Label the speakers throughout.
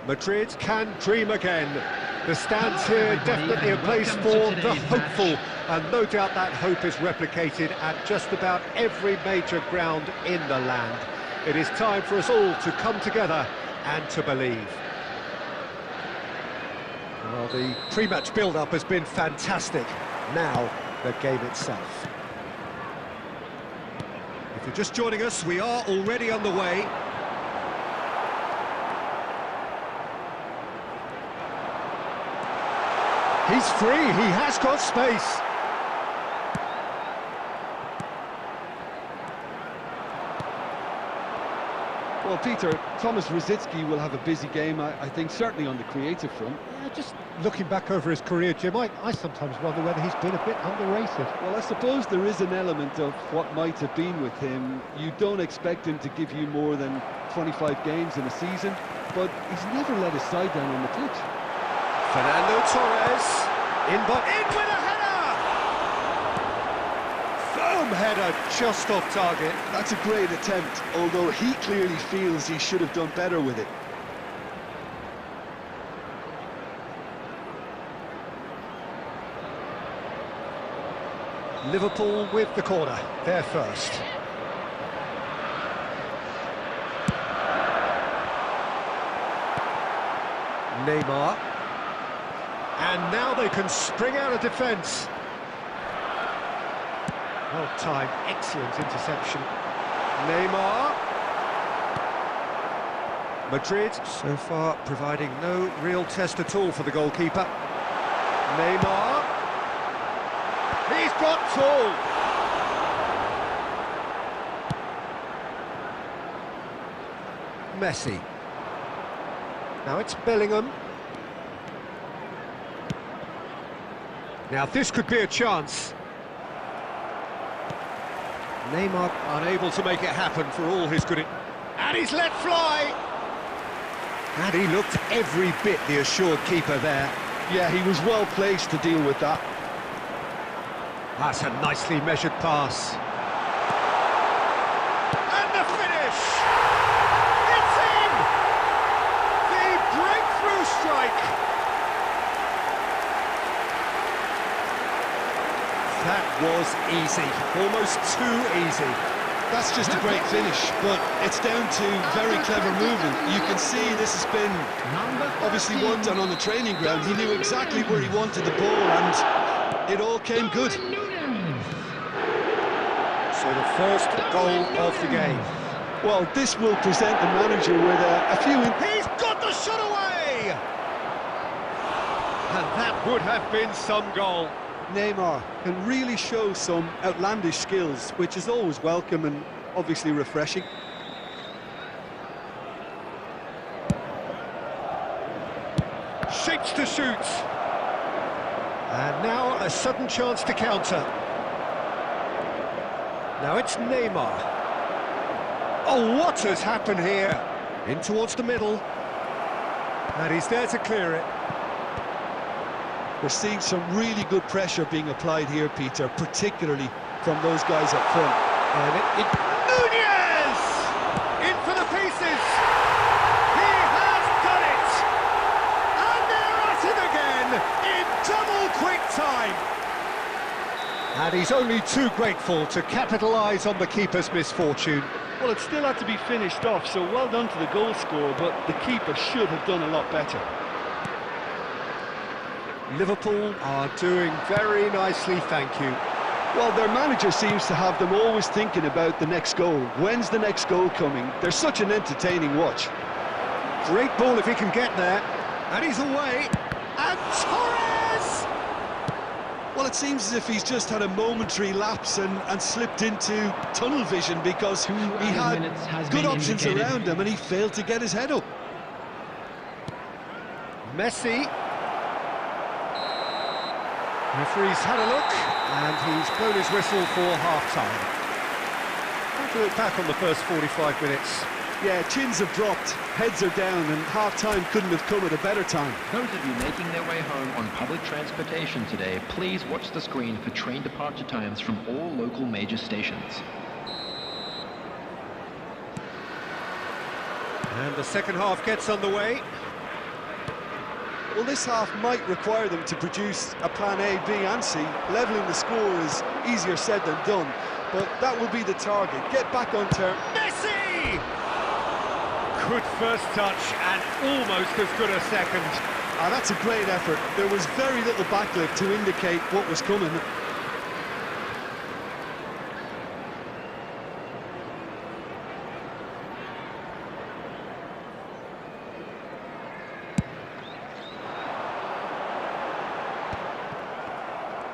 Speaker 1: Madrid can dream again. The stands here definitely a place for the hopeful, and no doubt that hope is replicated at just about every major ground in the land. It is time for us all to come together and to believe. Well, the pre-match build-up has been fantastic. Now, the game itself. If you're just joining us, we are already underway. He's free, he has got space.
Speaker 2: Well, Peter, Thomas Rosicky will have a busy game, I think, certainly on the creative front.
Speaker 1: Yeah, just looking back over his career, Jim, I sometimes wonder whether he's been a bit underrated.
Speaker 2: Well, I suppose there is an element of what might have been with him. You don't expect him to give you more than 25 games in a season, but he's never let his side down on the pitch.
Speaker 1: Fernando Torres, in with a header! Firm header, just off target.
Speaker 2: That's a great attempt, although he clearly feels he should have done better with it.
Speaker 1: Liverpool with the corner, they're first. Neymar. And now they can spring out of defence. Well timed, excellent interception. Neymar. Madrid so far providing no real test at all for the goalkeeper. Neymar. He's got tall. Messi. Now it's Bellingham. Now this could be a chance. Neymar unable to make it happen for all his good. And he's let fly. And he looked every bit the assured keeper there.
Speaker 2: Yeah, he was well placed to deal with that.
Speaker 1: That's a nicely measured pass. And the finish! It's in! The breakthrough strike! That was easy, almost too easy.
Speaker 2: That's just a great finish, but it's down to very clever movement. You can see this has been obviously worked on the training ground. He knew exactly where he wanted the ball, and it all came good.
Speaker 1: So the first goal of the game.
Speaker 2: Well, this will present the manager with a few...
Speaker 1: He's got the shot away! And that would have been some goal.
Speaker 2: Neymar can really show some outlandish skills, which is always welcome and obviously refreshing.
Speaker 1: Shapes to shoot. And now a sudden chance to counter. Now it's Neymar. Oh, what has happened here? In towards the middle. And he's there to clear it.
Speaker 2: We're seeing some really good pressure being applied here, Peter, particularly from those guys up front.
Speaker 1: And Nunez! In for the pieces! He has done it! And they're at it again in double quick time! And he's only too grateful to capitalise on the keeper's misfortune.
Speaker 2: Well, it still had to be finished off, so well done to the goal scorer, but the keeper should have done a lot better.
Speaker 1: Liverpool are doing very nicely, thank you.
Speaker 2: Well, their manager seems to have them always thinking about the next goal. When's the next goal coming? They're such an entertaining watch.
Speaker 1: Great ball if he can get there. And he's away. And Torres!
Speaker 2: Well, it seems as if he's just had a momentary lapse and slipped into tunnel vision because he had good options around him and he failed to get his head up.
Speaker 1: Messi. Referee's had a look, and he's blown his whistle for half-time. We'll do it back on the first 45 minutes.
Speaker 2: Yeah, chins have dropped, heads are down, and half-time couldn't have come at a better time.
Speaker 3: Those of you making their way home on public transportation today, please watch the screen for train departure times from all local major stations.
Speaker 1: And the second half gets underway.
Speaker 2: Well, this half might require them to produce a plan A, B and C. Levelling the score is easier said than done, but that will be the target. Get back on turn.
Speaker 1: Messi! Good first touch and almost as good a second.
Speaker 2: Ah, that's a great effort. There was very little backlift to indicate what was coming.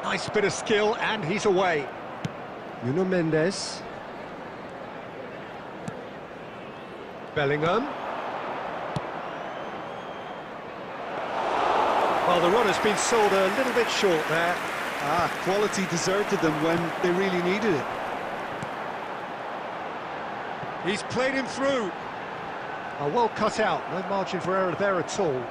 Speaker 1: Nice bit of skill, and he's away. Nuno Mendes. Bellingham. Well, the run has been sold a little bit short there.
Speaker 2: Ah, quality deserted them when they really needed it.
Speaker 1: He's played him through. Oh, well cut out, no margin for error there at all.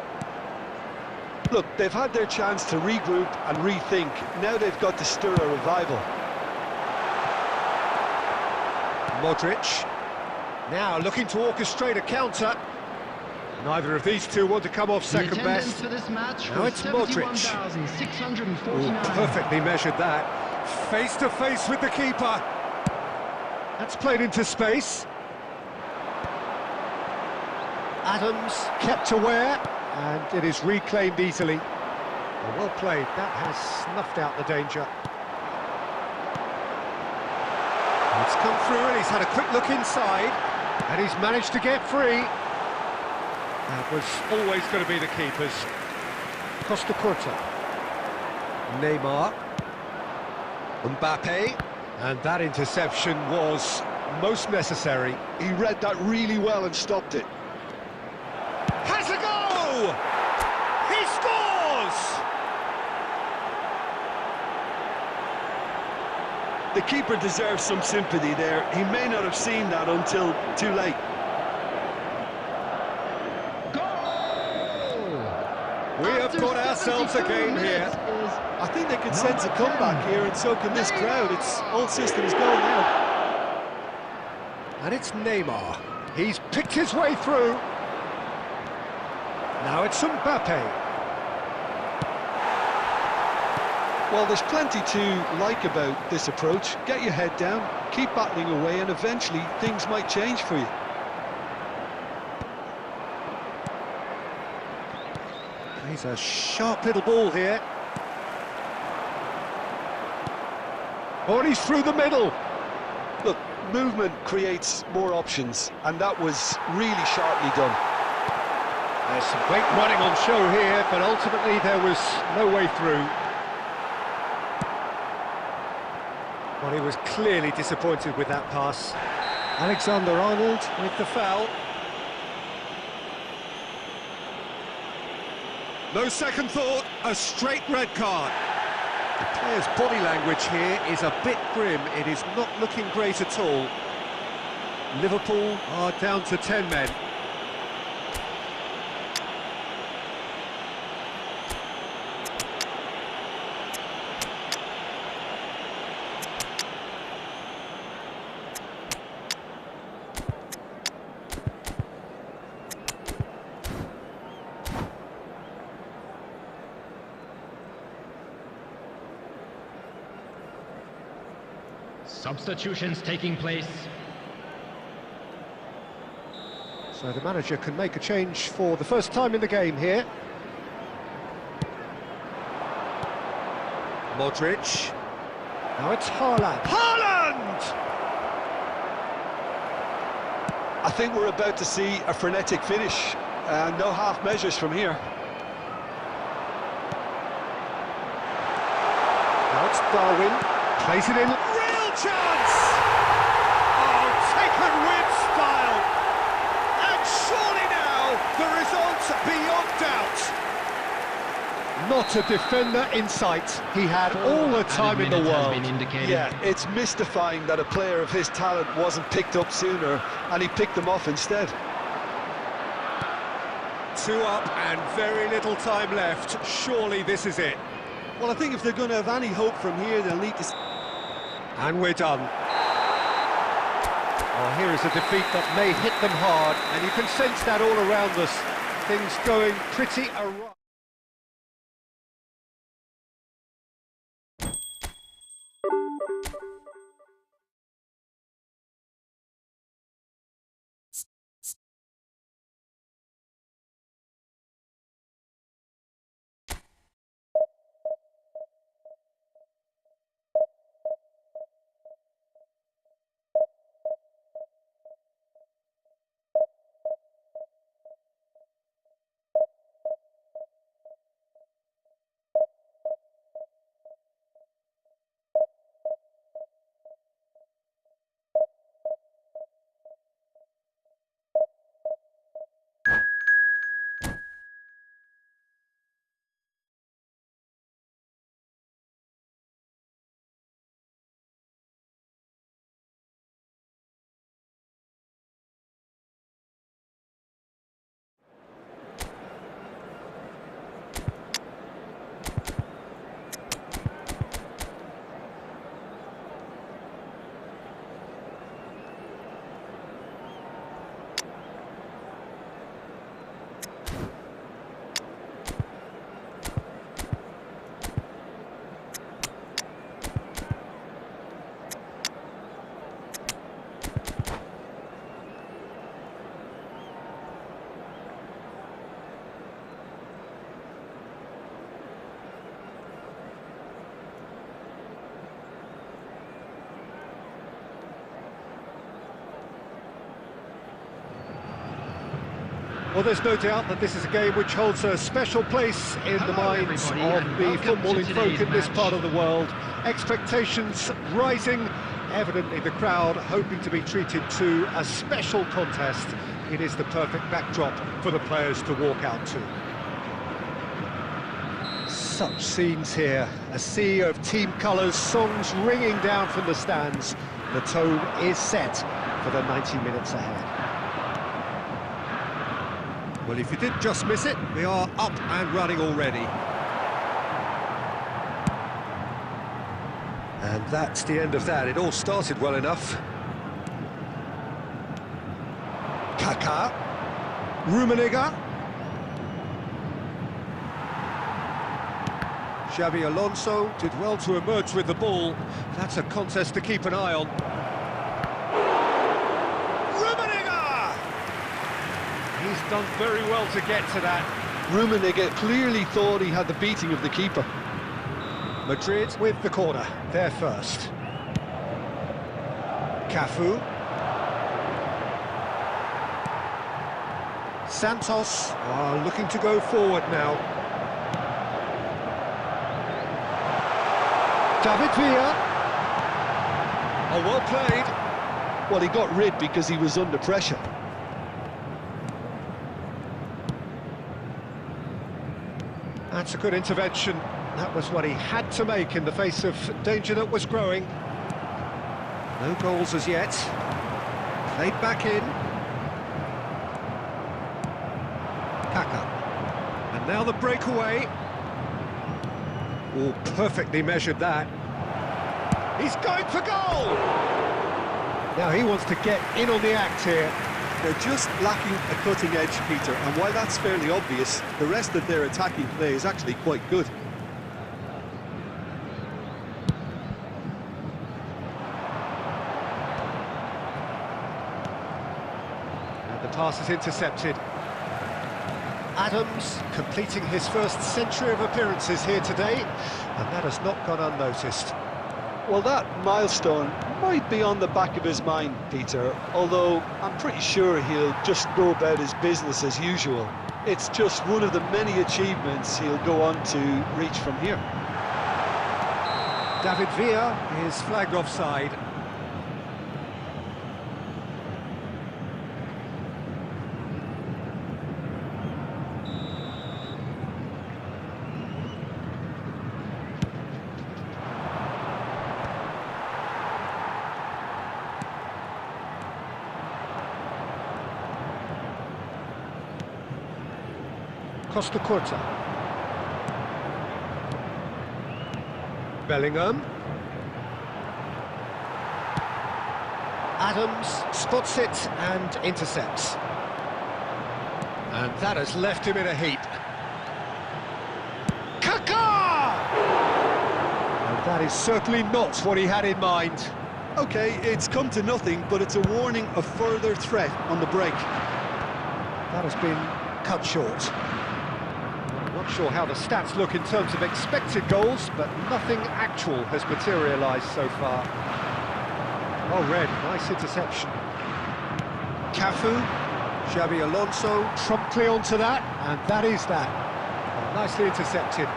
Speaker 2: Look, they've had their chance to regroup and rethink. Now they've got to stir a revival.
Speaker 1: Modric. Now looking to orchestrate a counter. Neither of these two want to come off second best.
Speaker 3: For this match
Speaker 1: Now it's Modric. Perfectly measured that. Face to face with the keeper. That's played into space. Adams kept aware, and it is reclaimed easily. Well played, that has snuffed out the danger. It's come through and he's had a quick look inside, and he's managed to get free. That was always going to be the keeper's. Costa Curta. Neymar. Mbappe. And that interception was most necessary.
Speaker 2: He read that really well and stopped it.
Speaker 1: Has a go! He scores!
Speaker 2: The keeper deserves some sympathy there. He may not have seen that until too late.
Speaker 1: We have got ourselves a game here.
Speaker 2: I think they can sense a comeback here, and so can this crowd. It's all systems go now.
Speaker 1: And it's Neymar. He's picked his way through. Now it's Mbappe.
Speaker 2: Well, there's plenty to like about this approach. Get your head down, keep battling away, and eventually things might change for you.
Speaker 1: He's a sharp little ball here. Oh, and he's through the middle.
Speaker 2: Look, movement creates more options, and that was really sharply done.
Speaker 1: There's some great running on show here, but ultimately there was no way through. Well, he was clearly disappointed with that pass. Alexander-Arnold with the foul. No second thought, a straight red card. The player's body language here is a bit grim. It is not looking great at all. Liverpool are down to 10 men.
Speaker 3: Substitutions taking place.
Speaker 1: So the manager can make a change for the first time in the game here. Modric. Now it's Haaland. Haaland!
Speaker 2: I think we're about to see a frenetic finish, and no half measures from here.
Speaker 1: Now it's Darwin. Plays it in. Real chance! Oh, taken with style. And surely now the result beyond doubt. Not a defender in sight. He had all the time in the world.
Speaker 2: Yeah, it's mystifying that a player of his talent wasn't picked up sooner, and he picked them off instead.
Speaker 1: 2 up and very little time left. Surely this is it.
Speaker 2: Well, I think if they're going to have any hope from here, they'll need to...
Speaker 1: And we're done. Oh, here is a defeat that may hit them hard, and you can sense that all around us. Things going pretty awry. Well, there's no doubt that this is a game which holds a special place in the minds of the footballing folk in this part of the world. Expectations rising, evidently the crowd hoping to be treated to a special contest. It is the perfect backdrop for the players to walk out to. Such scenes here, a sea of team colours, songs ringing down from the stands. The tone is set for the 90 minutes ahead. Well, if you did just miss it, we are up and running already. And that's the end of that. It all started well enough. Kaká. Rummenigge. Xabi Alonso did well to emerge with the ball. That's a contest to keep an eye on. He's done very well to get to that.
Speaker 2: Rummenigge clearly thought he had the beating of the keeper.
Speaker 1: Madrid with the corner, there first. Cafu. Santos are looking to go forward now. David Villa. Oh, well played.
Speaker 2: Well, he got rid because he was under pressure.
Speaker 1: That's a good intervention. That was what he had to make in the face of danger that was growing. No goals as yet. Played back in. Kaká. And now the breakaway. Oh, perfectly measured that. He's going for goal! Now he wants to get in on the act here.
Speaker 2: They're just lacking a cutting edge, Peter, and while that's fairly obvious, the rest of their attacking play is actually quite good.
Speaker 1: And the pass is intercepted. Adams completing his first century of appearances here today, and that has not gone unnoticed.
Speaker 2: Well, that milestone might be on the back of his mind, Peter, although I'm pretty sure he'll just go about his business as usual. It's just one of the many achievements he'll go on to reach from here.
Speaker 1: David Villa is flagged offside. Costa Curta. Bellingham. Adams spots it and intercepts. And that has left him in a heap. Kaká! And that is certainly not what he had in mind.
Speaker 2: Okay, it's come to nothing, but it's a warning of further threat on the break.
Speaker 1: That has been cut short. Not sure how the stats look in terms of expected goals, but nothing actual has materialised so far. Oh, Red, nice interception. Cafu, Xabi Alonso promptly onto that, and that is that. Oh, nicely intercepted.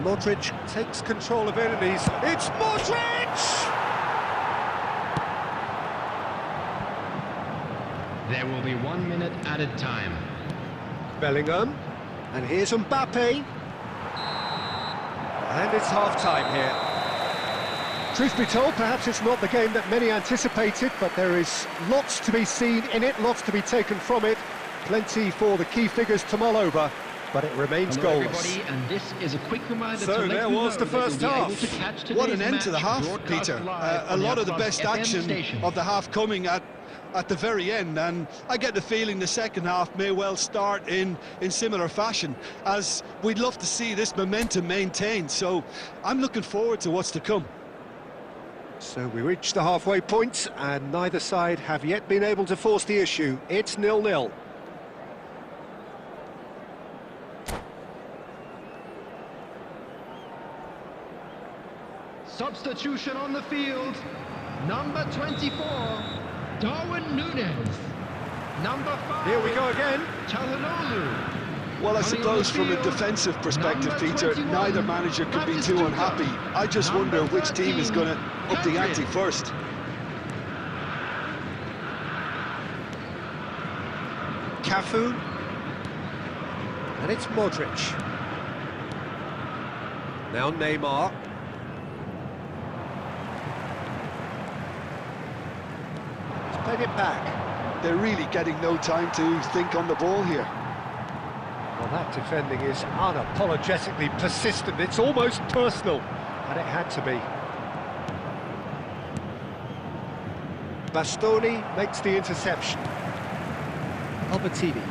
Speaker 1: Modric takes control of enemies. It's Modric!
Speaker 3: There will be 1 minute added time.
Speaker 1: Bellingham, and here's Mbappe. And it's half-time here. Truth be told, perhaps it's not the game that many anticipated, but there is lots to be seen in it, lots to be taken from it. Plenty for the key figures to mull over, but it remains
Speaker 3: Hello,
Speaker 1: goalless.
Speaker 3: everybody, and this is a quick reminder
Speaker 1: So
Speaker 3: to let
Speaker 1: there
Speaker 3: you
Speaker 1: was
Speaker 3: know
Speaker 1: the
Speaker 3: that you'll
Speaker 1: first
Speaker 3: be able
Speaker 1: half.
Speaker 3: to catch
Speaker 2: What an
Speaker 3: today's
Speaker 2: end to the
Speaker 3: match
Speaker 2: half,
Speaker 3: broadcast
Speaker 2: Peter.
Speaker 3: live
Speaker 2: A
Speaker 3: on the
Speaker 2: lot of the
Speaker 3: Club
Speaker 2: best
Speaker 3: FM
Speaker 2: action
Speaker 3: station.
Speaker 2: of the half coming at the very end, and I get the feeling the second half may well start in similar fashion, as we'd love to see this momentum maintained, so I'm looking forward to what's to come.
Speaker 1: So we reach the halfway point, and neither side have yet been able to force the issue. It's 0-0.
Speaker 3: Substitution on the field. Number 24, Darwin Núñez. Number 5.
Speaker 1: Here we go again.
Speaker 3: Çalhanoğlu.
Speaker 2: Well, I suppose from a defensive perspective, Peter, neither manager could be too unhappy. I just wonder which team is going to up the ante first.
Speaker 1: Cafu. And it's Modric. Now Neymar. He's played it back.
Speaker 2: They're really getting no time to think on the ball here.
Speaker 1: Well, that defending is unapologetically persistent. It's almost personal, and it had to be. Bastoni makes the interception. Albertini.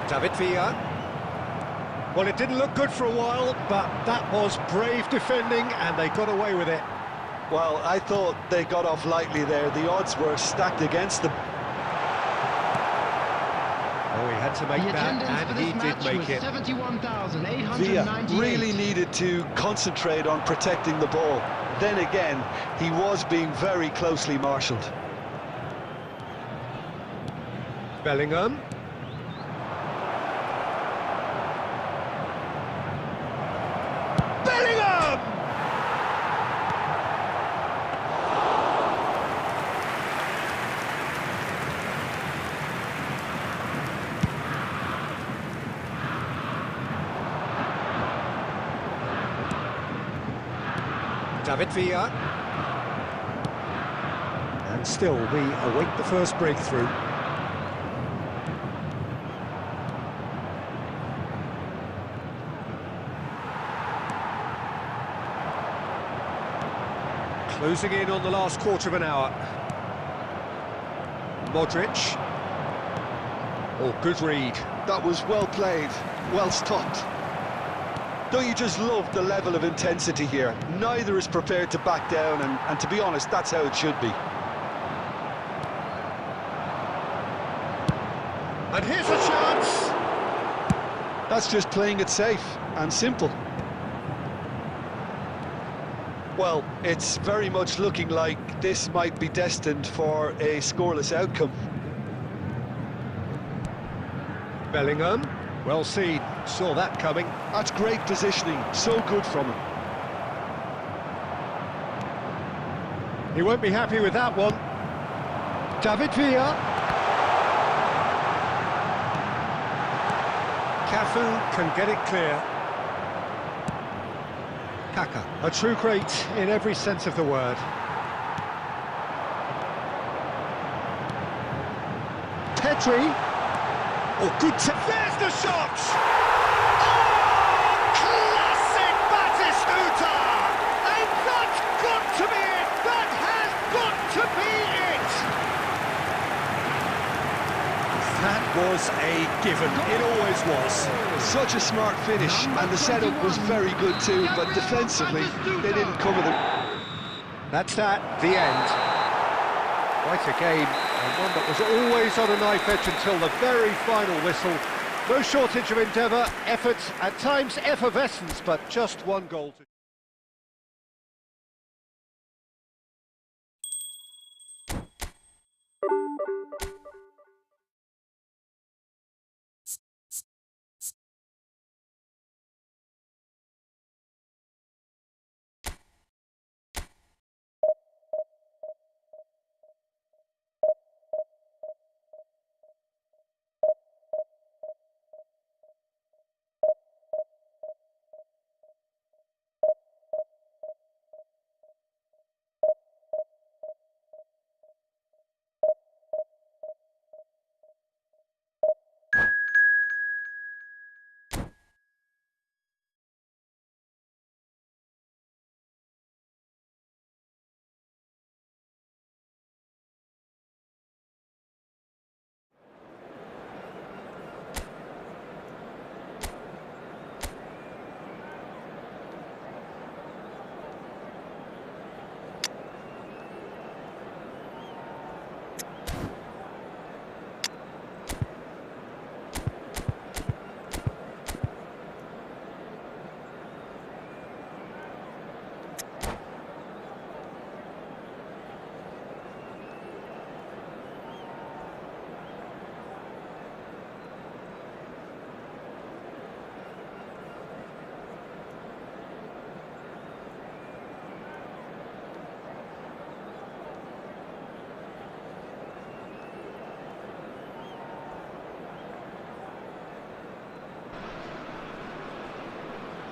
Speaker 1: David Villa. Well, it didn't look good for a while, but that was brave defending, and they got away with it.
Speaker 2: Well, I thought they got off lightly there. The odds were stacked against them.
Speaker 1: Oh, he had to make that, and he did make it.
Speaker 3: 71,898.
Speaker 2: Villa really needed to concentrate on protecting the ball. Then again, he was being very closely marshalled.
Speaker 1: Bellingham. Bellingham! David Villa. And still, we await the first breakthrough. Closing in on the last quarter of an hour. Modric. Oh, good read.
Speaker 2: That was well played, well stopped. Don't you just love the level of intensity here? Neither is prepared to back down, and to be honest, that's how it should be.
Speaker 1: And here's a chance!
Speaker 2: That's just playing it safe and simple. Well, it's very much looking like this might be destined for a scoreless outcome.
Speaker 1: Bellingham, well seen, saw that coming.
Speaker 2: That's great positioning, so good from him.
Speaker 1: He won't be happy with that one. David Villa. Cafu can get it clear. Kaka, a true great in every sense of the word. Pedri. Oh, good there's the shot! Oh, classic Batistuta! And that's got to be it! That has got to be it! That was a given. It always was.
Speaker 2: Such a smart finish, and the setup was very good too, but defensively, they didn't cover the...
Speaker 1: That's that, the end. Quite a game, and one that was always on a knife edge until the very final whistle. No shortage of endeavour, effort, at times effervescence, but just one goal to...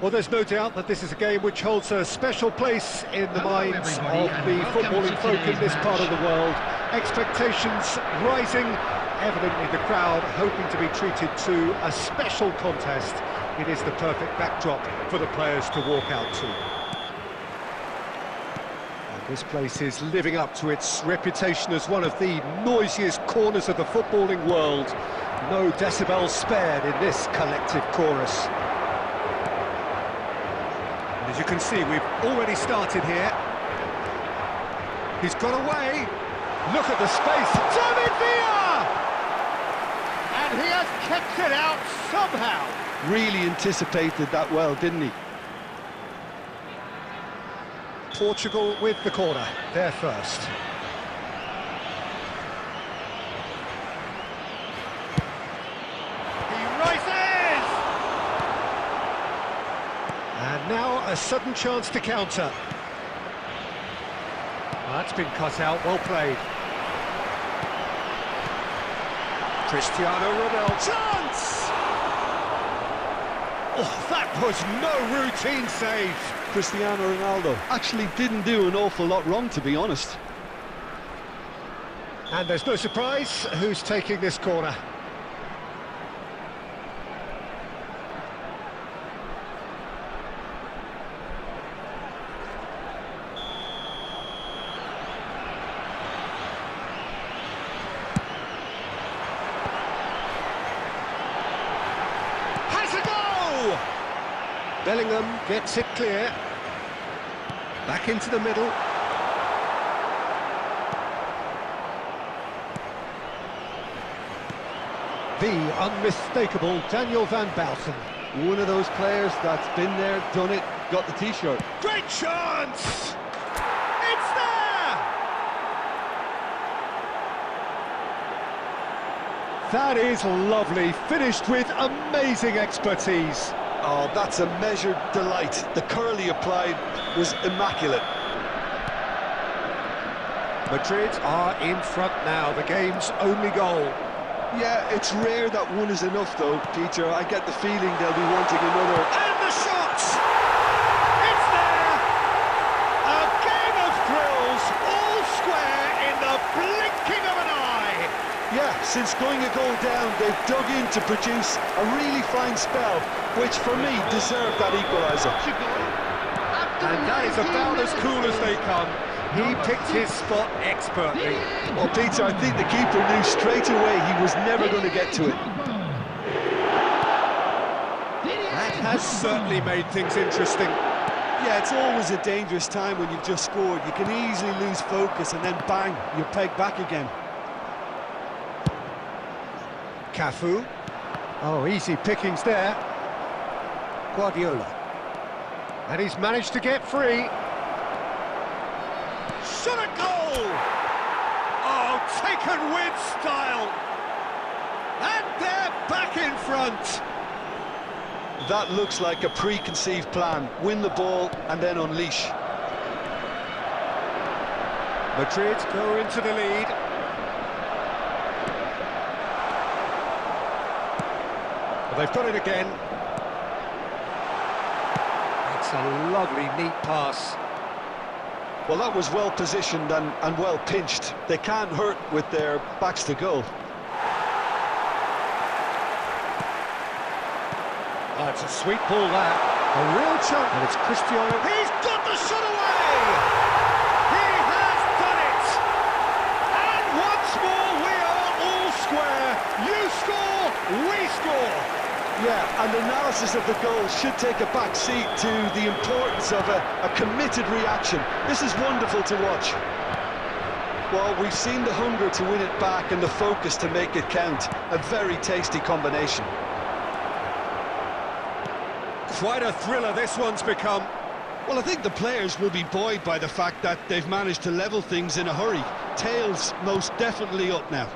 Speaker 1: Well, there's no doubt that this is a game which holds a special place in the minds of the footballing folk in this part of the world. Expectations rising, evidently the crowd hoping to be treated to a special contest. It is the perfect backdrop for the players to walk out to. And this place is living up to its reputation as one of the noisiest corners of the footballing world. No decibels spared in this collective chorus. As you can see, we've already started here. He's got away. Look at the space. David Villa! And he has kept it out somehow.
Speaker 2: Really anticipated that well, didn't he?
Speaker 1: Portugal with the corner. They're first. He rises! And now a sudden chance to counter. Well, that's been cut out, well played. Cristiano Ronaldo. Chance! Oh, that was no routine save.
Speaker 2: Cristiano Ronaldo actually didn't do an awful lot wrong, to be honest.
Speaker 1: And there's no surprise who's taking this corner. Bellingham gets it clear. Back into the middle. The unmistakable Daniel van Bouten.
Speaker 2: One of those players that's been there, done it, got the t-shirt.
Speaker 1: Great chance! It's there! That is lovely, finished with amazing expertise.
Speaker 2: Oh, that's a measured delight. The curl he applied was immaculate.
Speaker 1: Madrid are in front now, the game's only goal.
Speaker 2: Yeah, it's rare that one is enough though, Peter. I get the feeling they'll be wanting another.
Speaker 1: And the shot! It's there! A game of thrills, all square in the blinking of an eye!
Speaker 2: Yeah, since going a goal down, they've dug in to produce a really fine spell, which for me deserved that equaliser.
Speaker 1: And that is about as cool as they come. He picked his spot expertly.
Speaker 2: Well, Peter, I think the keeper knew straight away he was never going to get to it.
Speaker 1: That has certainly made things interesting.
Speaker 2: Yeah, it's always a dangerous time when you've just scored. You can easily lose focus and then bang, you're pegged back again.
Speaker 1: Cafu. Oh, easy pickings there. Guardiola. And he's managed to get free. Shot a goal! Oh, taken with style. And they're back in front.
Speaker 2: That looks like a preconceived plan. Win the ball and then unleash.
Speaker 1: Madrid go into the lead. They've got it again. It's a lovely, neat pass.
Speaker 2: Well, that was well positioned and well pinched. They can't hurt with their backs to goal.
Speaker 1: Oh, it's a sweet ball, that. A real chance. And it's Cristiano. He's got the shot away! He has done it! And once more, we are all square. You score, we score.
Speaker 2: Yeah, and analysis of the goal should take a back seat to the importance of a committed reaction. This is wonderful to watch. Well, we've seen the hunger to win it back and the focus to make it count. A very tasty combination.
Speaker 1: Quite a thriller this one's become.
Speaker 2: Well, I think the players will be buoyed by the fact that they've managed to level things in a hurry. Tails most definitely up now.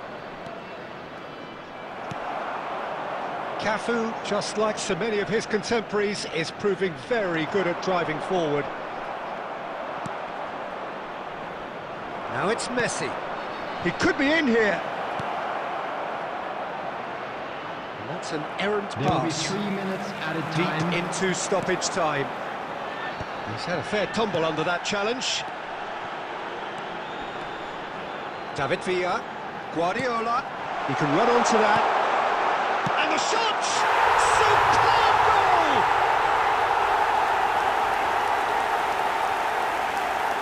Speaker 1: Cafu, just like so many of his contemporaries, is proving very good at driving forward. Now it's Messi. He could be in here. And that That's an errant
Speaker 3: There will be
Speaker 1: pass.
Speaker 3: 3 minutes added
Speaker 1: Deep
Speaker 3: time.
Speaker 1: into stoppage time. He's had a fair tumble under that challenge. David Villa, Guardiola, he can run onto that. And the shot! Superb goal!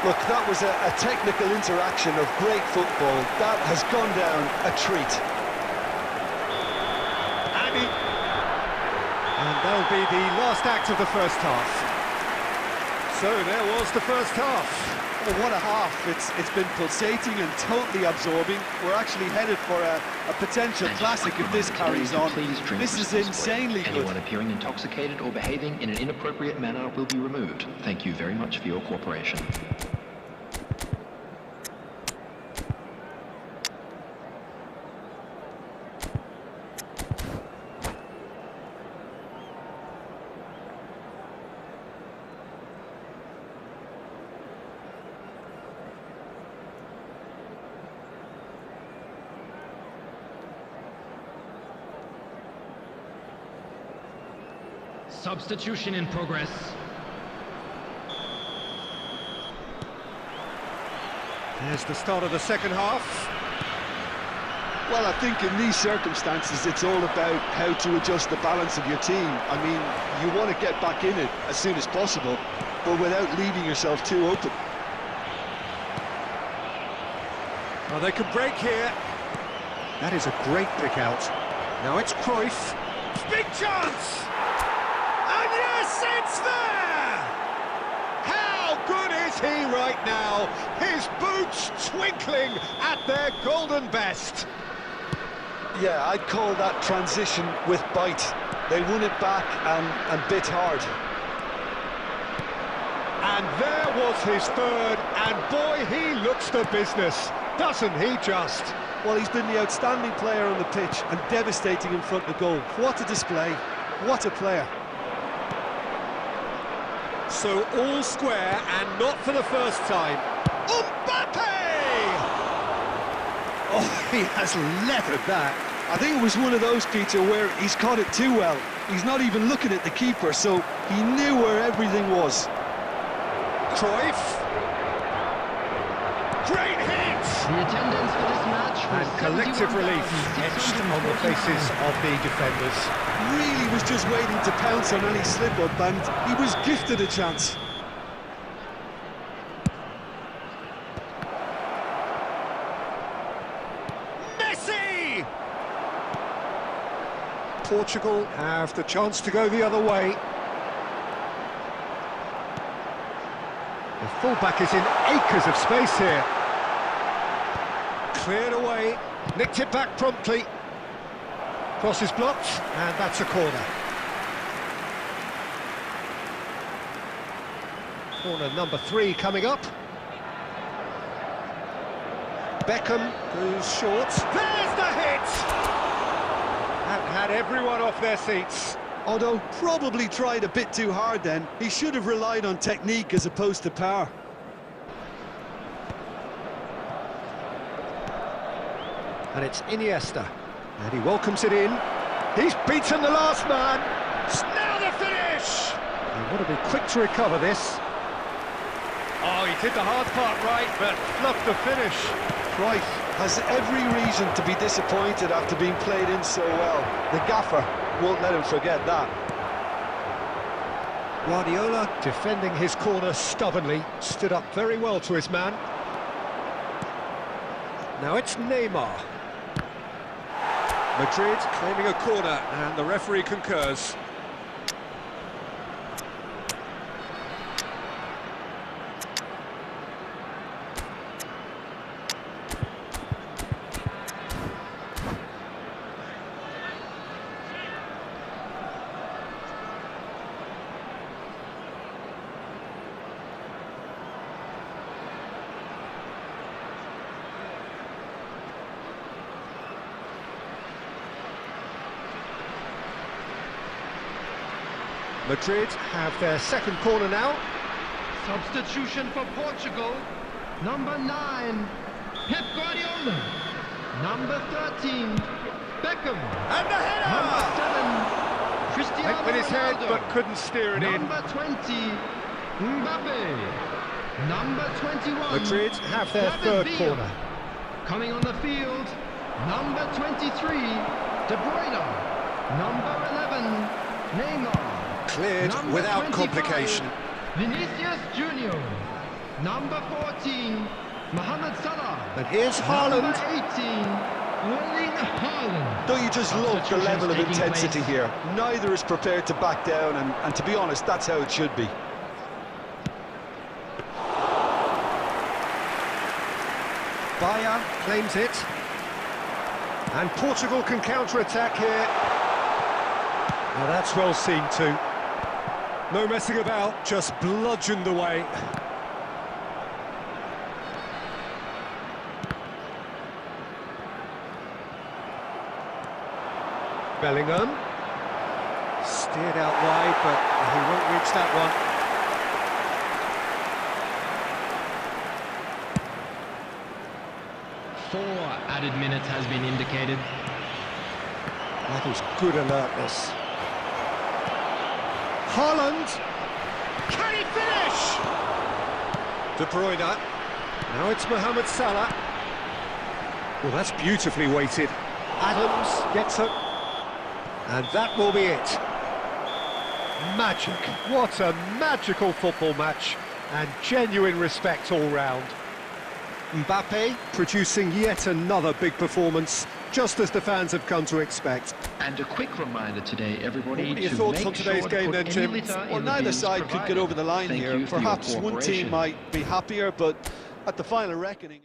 Speaker 2: Look, that was a technical interaction of great football. That has gone down a treat.
Speaker 1: And that'll be the last act of the first half. So there was the first half.
Speaker 2: Oh, what a half. It's been pulsating and totally absorbing. We're actually headed for a potential classic if this carries on. This is insanely good.
Speaker 3: Anyone appearing intoxicated or behaving in an inappropriate manner will be removed. Thank you very much for your cooperation. Substitution in progress.
Speaker 1: There's the start of the second half.
Speaker 2: Well, I think in these circumstances, it's all about how to adjust the balance of your team. I mean, you want to get back in it as soon as possible, but without leaving yourself too open.
Speaker 1: Well, they could break here. That is a great pick out. Now it's Cruyff. Big chance! And yes, it's there! How good is he right now? His boots twinkling at their golden best.
Speaker 2: Yeah, I'd call that transition with bite. They won it back and bit hard.
Speaker 1: And there was his third, and boy, he looks the business, doesn't he just?
Speaker 2: Well, he's been the outstanding player on the pitch and devastating in front of goal. What a display, what a player.
Speaker 1: So all square, and not for the first time. Mbappe! Oh, he has leathered that.
Speaker 2: I think it was one of those, Peter, where he's caught it too well. He's not even looking at the keeper, so he knew where everything was.
Speaker 1: Cruyff. Great hit!
Speaker 3: The attendance for this match was
Speaker 1: And collective relief etched on the faces of the defenders.
Speaker 2: Really was just waiting to pounce on any slip-up, and he was gifted a chance.
Speaker 1: Messi! Portugal have the chance to go the other way. The fullback is in acres of space here. Cleared away, nicked it back promptly. Cross is blocked, and that's a corner. Corner number 3 coming up. Beckham goes short. There's the hit! That had everyone off their seats.
Speaker 2: Although probably tried a bit too hard then. He should have relied on technique as opposed to power.
Speaker 1: And it's Iniesta. And he welcomes it in. He's beaten the last man. Now the finish! He want to be quick to recover this. Oh, he did the hard part right, but fluffed the finish.
Speaker 2: Cruyff has every reason to be disappointed after being played in so well. The gaffer won't let him forget that.
Speaker 1: Guardiola, defending his corner stubbornly, stood up very well to his man. Now it's Neymar. Madrid claiming a corner, and the referee concurs. Madrid have their second corner now.
Speaker 3: Substitution for Portugal. Number 9, Pep Guardiola. Number 13, Beckham.
Speaker 1: And the
Speaker 3: Number
Speaker 1: header!
Speaker 3: 7, Cristiano
Speaker 1: Went with his head,
Speaker 3: Ronaldo.
Speaker 1: but couldn't steer it in.
Speaker 3: Number 20, Mbappe. Number 21,
Speaker 1: Madrid have their
Speaker 3: David
Speaker 1: third
Speaker 3: Villa.
Speaker 1: corner.
Speaker 3: Coming on the field, number 23, De Bruyne. Number 11, Neymar.
Speaker 1: Cleared
Speaker 3: Number
Speaker 1: without
Speaker 3: 25,
Speaker 1: complication.
Speaker 3: Vinicius Junior. Number 14, Mohamed Salah.
Speaker 1: And here's Haaland.
Speaker 3: Number 18, Erling Haaland.
Speaker 2: Don't you just love the
Speaker 3: Substitutions
Speaker 2: level of
Speaker 3: taking
Speaker 2: intensity
Speaker 3: place.
Speaker 2: here? Neither is prepared to back down, and to be honest, that's how it should be.
Speaker 1: Bayern claims it. And Portugal can counter-attack here. Now that's well seen too. No messing about, just bludgeoned away. Bellingham. Steered out wide, but he won't reach that one.
Speaker 3: Four added minutes has been indicated.
Speaker 1: That is good alertness. Haaland! Can he finish? De Bruyne. Now it's Mohamed Salah. Well, that's beautifully weighted. Adams gets it. And that will be it. Magic. What a magical football match. And genuine respect all round. Mbappe producing yet another big performance, just as the fans have come to expect.
Speaker 3: And a quick reminder today, everybody,
Speaker 1: What are your
Speaker 3: to
Speaker 1: thoughts
Speaker 3: make
Speaker 1: on today's
Speaker 3: sure to
Speaker 1: game
Speaker 3: put
Speaker 1: then,
Speaker 3: any
Speaker 1: Jim?
Speaker 3: litter
Speaker 2: Well,
Speaker 3: in the
Speaker 2: neither
Speaker 3: bins
Speaker 2: side could get
Speaker 3: provided.
Speaker 2: over the line
Speaker 3: Thank
Speaker 2: here.
Speaker 3: you for your
Speaker 2: Perhaps one
Speaker 3: cooperation.
Speaker 2: team might be happier, but at the final reckoning...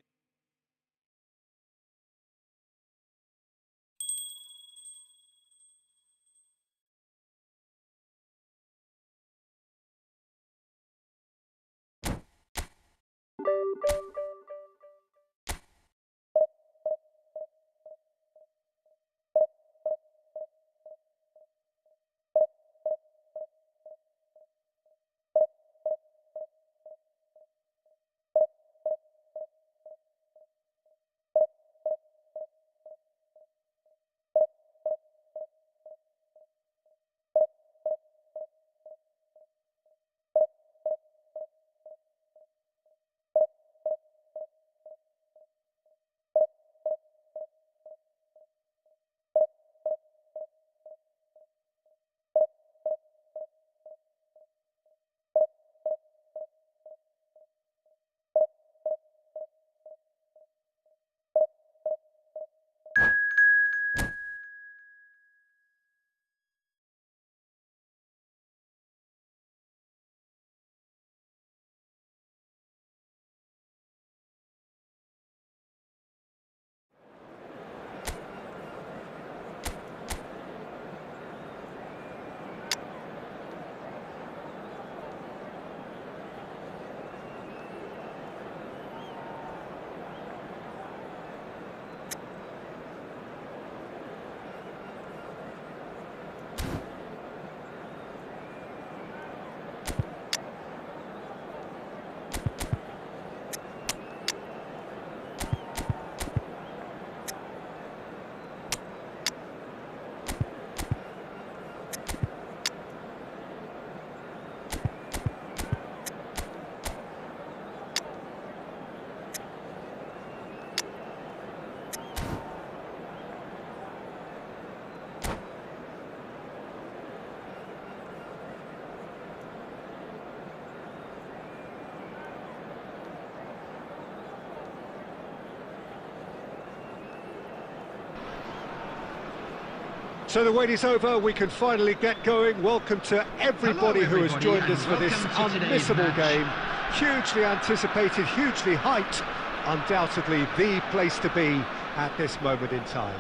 Speaker 1: So the wait is over, we can finally get going. Welcome to everybody who has joined us for this unmissable game. Hugely anticipated, hugely hyped. Undoubtedly the place to be at this moment in time.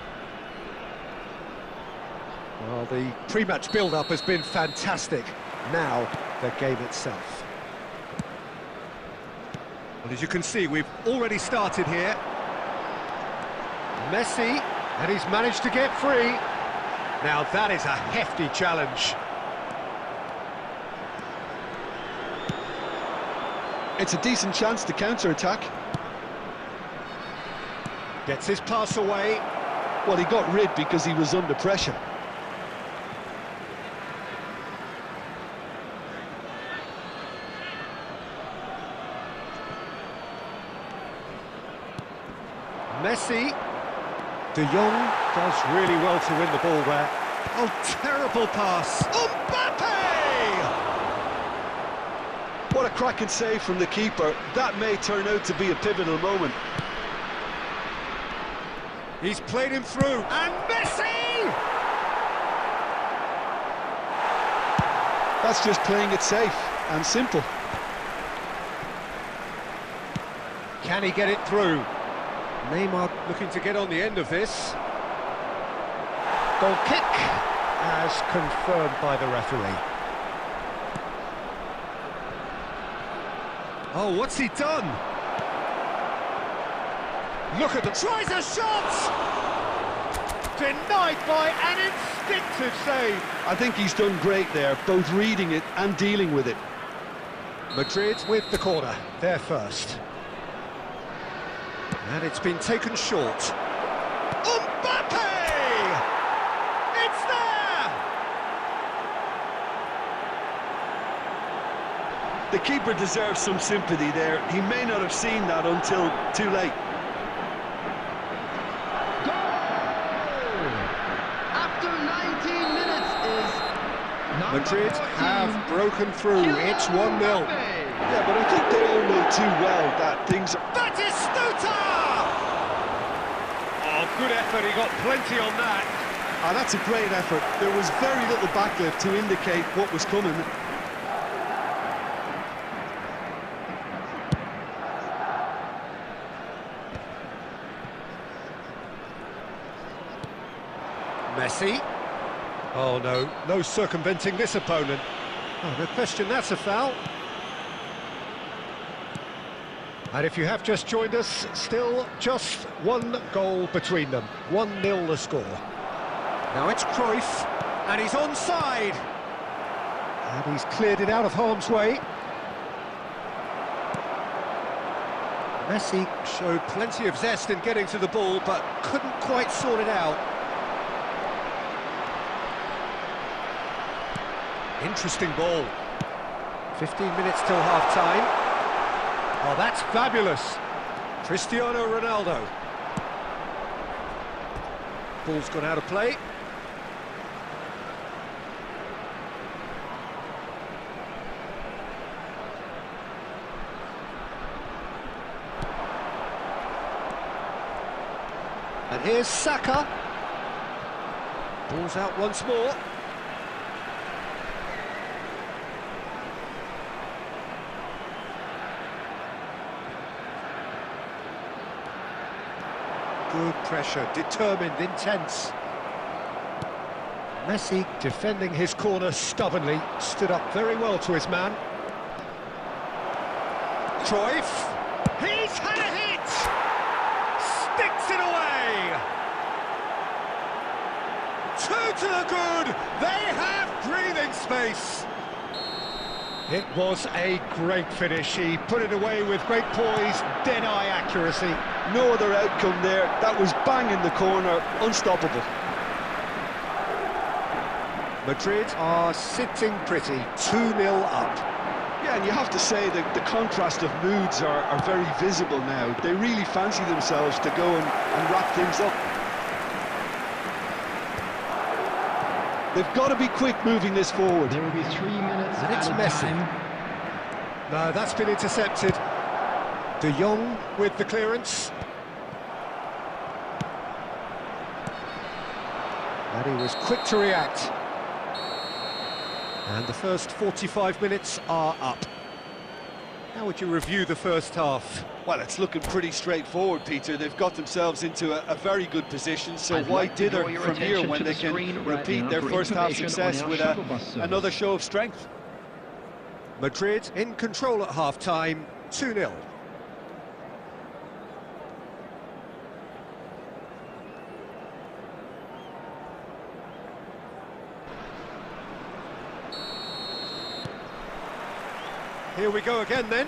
Speaker 1: Well, the pre-match build-up has been fantastic. Now, the game itself. Well, as you can see, we've already started here. Messi, and he's managed to get free. Now that is a hefty challenge.
Speaker 2: It's a decent chance to counter-attack.
Speaker 1: Gets his pass away.
Speaker 2: Well, he got rid because he was under pressure.
Speaker 1: Messi. De Jong does really well to win the ball there. Oh, terrible pass. Mbappe!
Speaker 2: What a cracking save from the keeper. That may turn out to be a pivotal moment.
Speaker 1: He's played him through. And Messi!
Speaker 2: That's just playing it safe and simple.
Speaker 1: Can he get it through? Neymar looking to get on the end of this. Goal kick, as confirmed by the referee. Oh, what's he done? Look at the... Tries a shot! Denied by an instinctive save.
Speaker 2: I think he's done great there, both reading it and dealing with it.
Speaker 1: Madrid with the corner, they're first. And it's been taken short. Mbappe! It's there!
Speaker 2: The keeper deserves some sympathy there. He may not have seen that until too late.
Speaker 3: After 19 minutes is
Speaker 1: Madrid have broken through. It's 1-0.
Speaker 2: Yeah, but I think they all know too well that things are...
Speaker 1: Batistuta! Oh, good effort. He got plenty on that.
Speaker 2: Ah, that's a great effort. There was very little backlift to indicate what was coming.
Speaker 1: Messi. Oh, no circumventing this opponent. Oh, no question, that's a foul. And if you have just joined us, still just one goal between them. 1-0 the score. Now it's Cruyff, and he's onside. And he's cleared it out of harm's way. Messi showed plenty of zest in getting to the ball, but couldn't quite sort it out. Interesting ball. 15 minutes till half-time. Oh, that's fabulous. Cristiano Ronaldo. Ball's gone out of play. And here's Saka. Ball's out once more. Good pressure, determined, intense. Messi defending his corner stubbornly, stood up very well to his man. Cruyff, he's had a hit! Sticks it away! 2 to the good, they have breathing space! It was a great finish. He put it away with great poise, dead-eye accuracy.
Speaker 2: No other outcome there. That was bang in the corner, unstoppable.
Speaker 1: Madrid are sitting pretty, 2-0 up.
Speaker 2: Yeah, and you have to say that the contrast of moods are very visible now. They really fancy themselves to go and wrap things up. They've got to be quick moving this forward.
Speaker 3: There will be 3 minutes
Speaker 1: And it's
Speaker 3: added
Speaker 1: Messi.
Speaker 3: time.
Speaker 1: No, that's been intercepted. De Jong with the clearance. And he was quick to react. And the first 45 minutes are up. How would you review the first half?
Speaker 2: Well, it's looking pretty straightforward, Peter. They've got themselves into a very good position, so
Speaker 3: I'd
Speaker 2: why
Speaker 3: like to draw
Speaker 2: dither
Speaker 3: your
Speaker 2: from here
Speaker 3: attention
Speaker 2: when
Speaker 3: to
Speaker 2: they
Speaker 3: the
Speaker 2: can
Speaker 3: screen right
Speaker 2: repeat
Speaker 3: now
Speaker 2: their
Speaker 3: for
Speaker 2: first half
Speaker 3: information
Speaker 2: success
Speaker 3: on our
Speaker 2: with
Speaker 3: shuttle bus service.
Speaker 2: another show of strength?
Speaker 1: Madrid in control at half-time, 2-0. Here we go again then.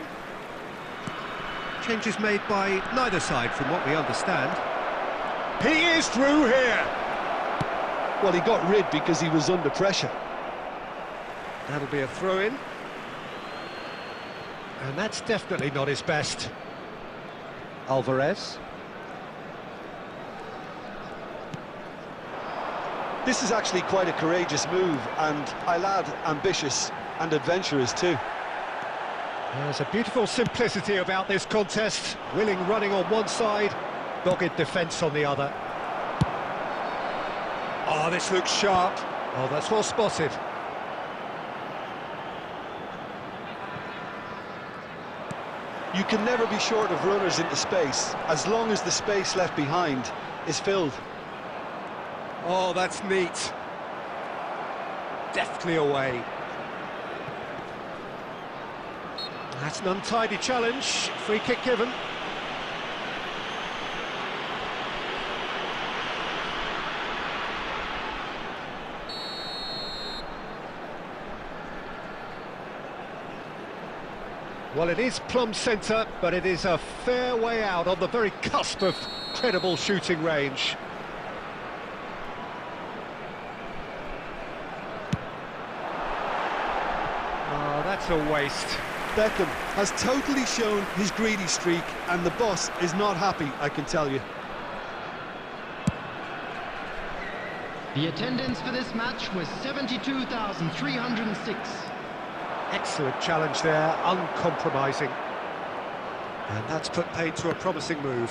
Speaker 1: Changes made by neither side from what we understand. He is through here.
Speaker 2: Well, he got rid because he was under pressure.
Speaker 1: That'll be a throw-in. And that's definitely not his best. Alvarez.
Speaker 2: This is actually quite a courageous move, and I'll add ambitious and adventurous too.
Speaker 1: There's a beautiful simplicity about this contest. Willing running on one side, dogged defence on the other. Oh, this looks sharp. Oh, that's well spotted.
Speaker 2: You can never be short of runners into space, as long as the space left behind is filled.
Speaker 1: Oh, that's neat. Deftly away. That's an untidy challenge. Free kick given. Well, it is plumb centre, but it is a fair way out on the very cusp of credible shooting range. Oh, that's a waste.
Speaker 2: Beckham has totally shown his greedy streak, and the boss is not happy, I can tell you.
Speaker 3: The attendance for this match was 72,306.
Speaker 1: Excellent challenge there, uncompromising. And that's put paid to a promising move.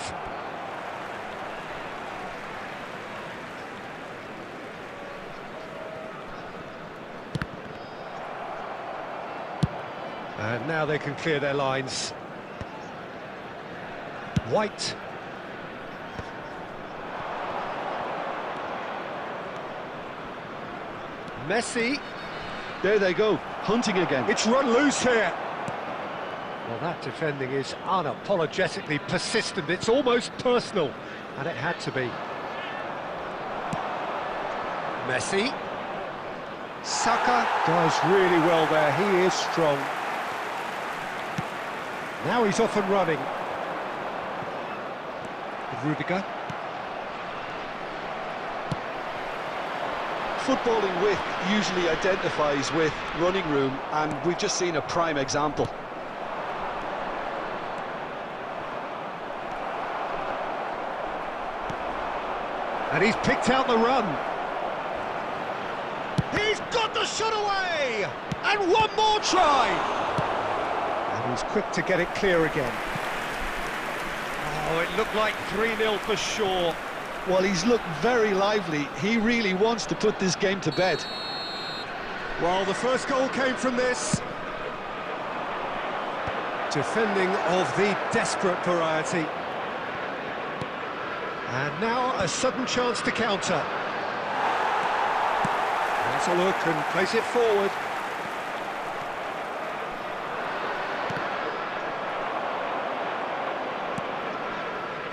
Speaker 1: And now they can clear their lines. White. Messi.
Speaker 2: There they go, hunting again.
Speaker 1: It's run loose here. Well, that defending is unapologetically persistent. It's almost personal, and it had to be. Messi. Saka does really well there. He is strong. Now he's off and running. Rudiger.
Speaker 2: Footballing width usually identifies with running room, and we've just seen a prime example.
Speaker 1: And he's picked out the run. He's got the shot away! And one more try! And he's quick to get it clear again. Oh, it looked like 3-0 for sure.
Speaker 2: Well, he's looked very lively. He really wants to put this game to bed.
Speaker 1: Well, the first goal came from this. Defending of the desperate variety. And now a sudden chance to counter. Let's a look and place it forward.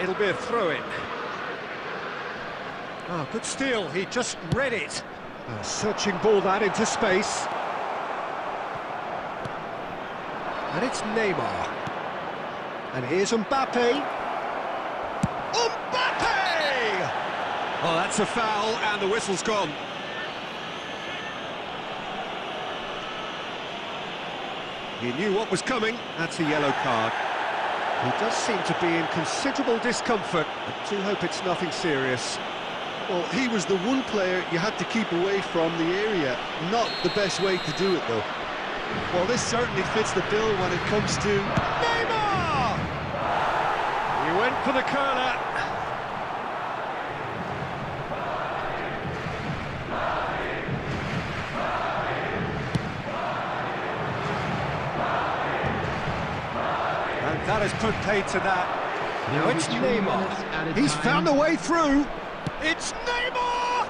Speaker 1: It'll be a throw-in. Oh, good steal, he just read it. A searching ball that into space. And it's Neymar. And here's Mbappe. Mbappe! Oh, that's a foul, and the whistle's gone. He knew what was coming. That's a yellow card. He does seem to be in considerable discomfort. I do hope it's nothing serious.
Speaker 2: Well, he was the one player you had to keep away from the area. Not the best way to do it, though. Well, this certainly fits the bill when it comes to...
Speaker 1: Neymar! He went for the curler. And that has put paid to that. Now it's Neymar. He's found a way through. It's Neymar!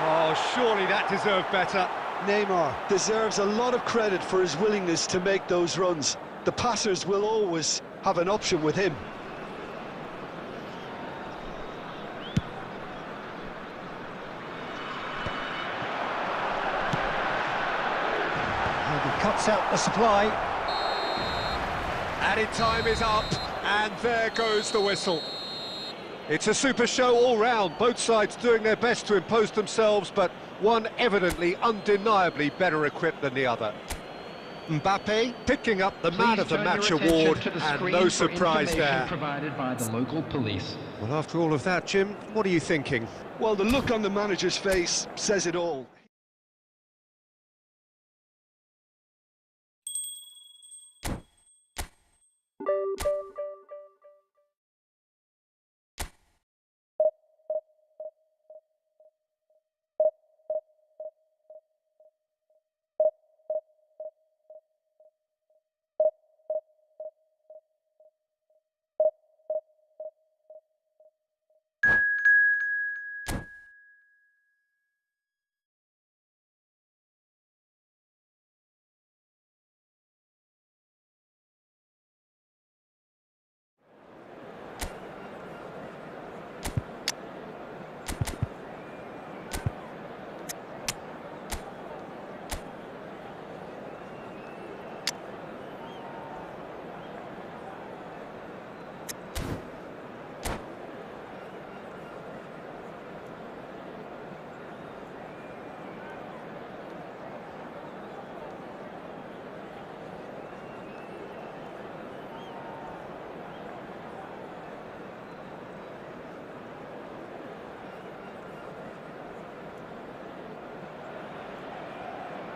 Speaker 1: Oh, surely that deserved better.
Speaker 2: Neymar deserves a lot of credit for his willingness to make those runs. The passers will always have an option with him.
Speaker 1: And he cuts out the supply. Added time is up, and there goes the whistle. It's a super show all round, both sides doing their best to impose themselves, but one evidently, undeniably better equipped than the other. Mbappe picking up the Man of the Match award, and no surprise there.
Speaker 3: Provided by the local police.
Speaker 1: Well, after all of that, Jim, what are you thinking?
Speaker 2: Well, the look on the manager's face says it all.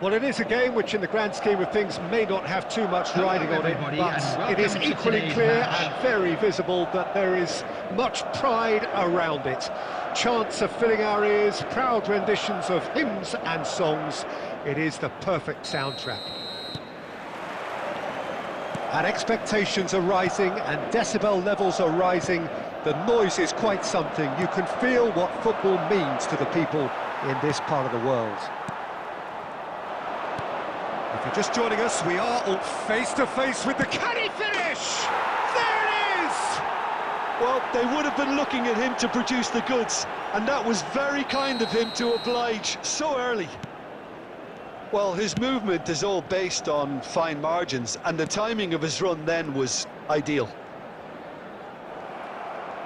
Speaker 1: Well, it is a game which, in the grand scheme of things, may not have too much riding on it, but it is equally clear and very visible that there is much pride around it. Chants are filling our ears, proud renditions of hymns and songs. It is the perfect soundtrack. And expectations are rising, and decibel levels are rising. The noise is quite something. You can feel what football means to the people in this part of the world. If you're just joining us, we are all face to face with the... Can he finish? There it is!
Speaker 2: Well, they would have been looking at him to produce the goods, and that was very kind of him to oblige so early. Well, his movement is all based on fine margins, and the timing of his run then was ideal.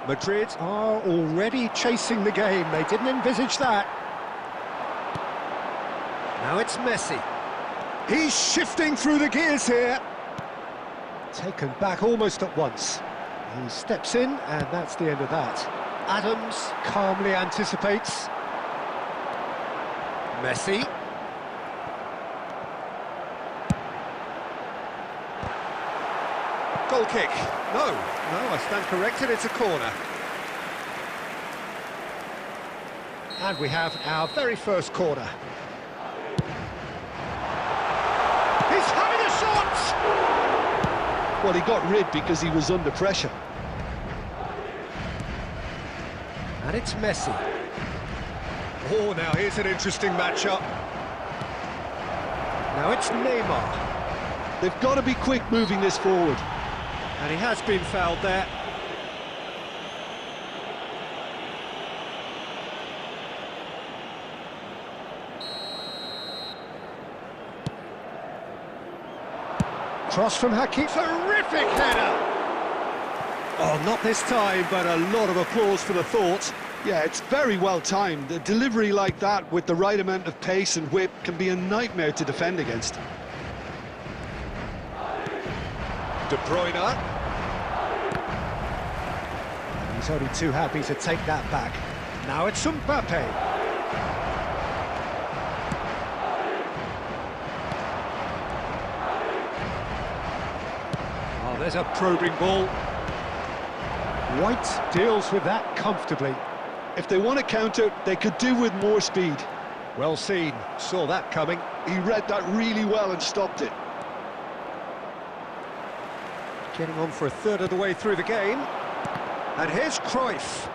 Speaker 1: Madrid are already chasing the game. They didn't envisage that. Now it's Messi. He's shifting through the gears here. Taken back almost at once. He steps in, and that's the end of that. Adams calmly anticipates. Messi. Goal kick. No, I stand corrected, it's a corner. And we have our very first corner. He's having a shot!
Speaker 2: Well, he got rid because he was under pressure.
Speaker 1: And it's Messi. Oh, now here's an interesting matchup. Now it's Neymar.
Speaker 2: They've got to be quick moving this forward.
Speaker 1: And he has been fouled there. Cross from Hakim. Terrific header! Oh, not this time, but a lot of applause for the thought.
Speaker 2: Yeah, it's very well timed. A delivery like that with the right amount of pace and whip can be a nightmare to defend against.
Speaker 1: De Bruyne. He's only too happy to take that back. Now it's Mbappe. Oh, there's a probing ball. White deals with that comfortably.
Speaker 2: If they want to counter, they could do with more speed.
Speaker 1: Well seen, saw that coming.
Speaker 2: He read that really well and stopped it.
Speaker 1: Getting on for a third of the way through the game. And here's Cruyff.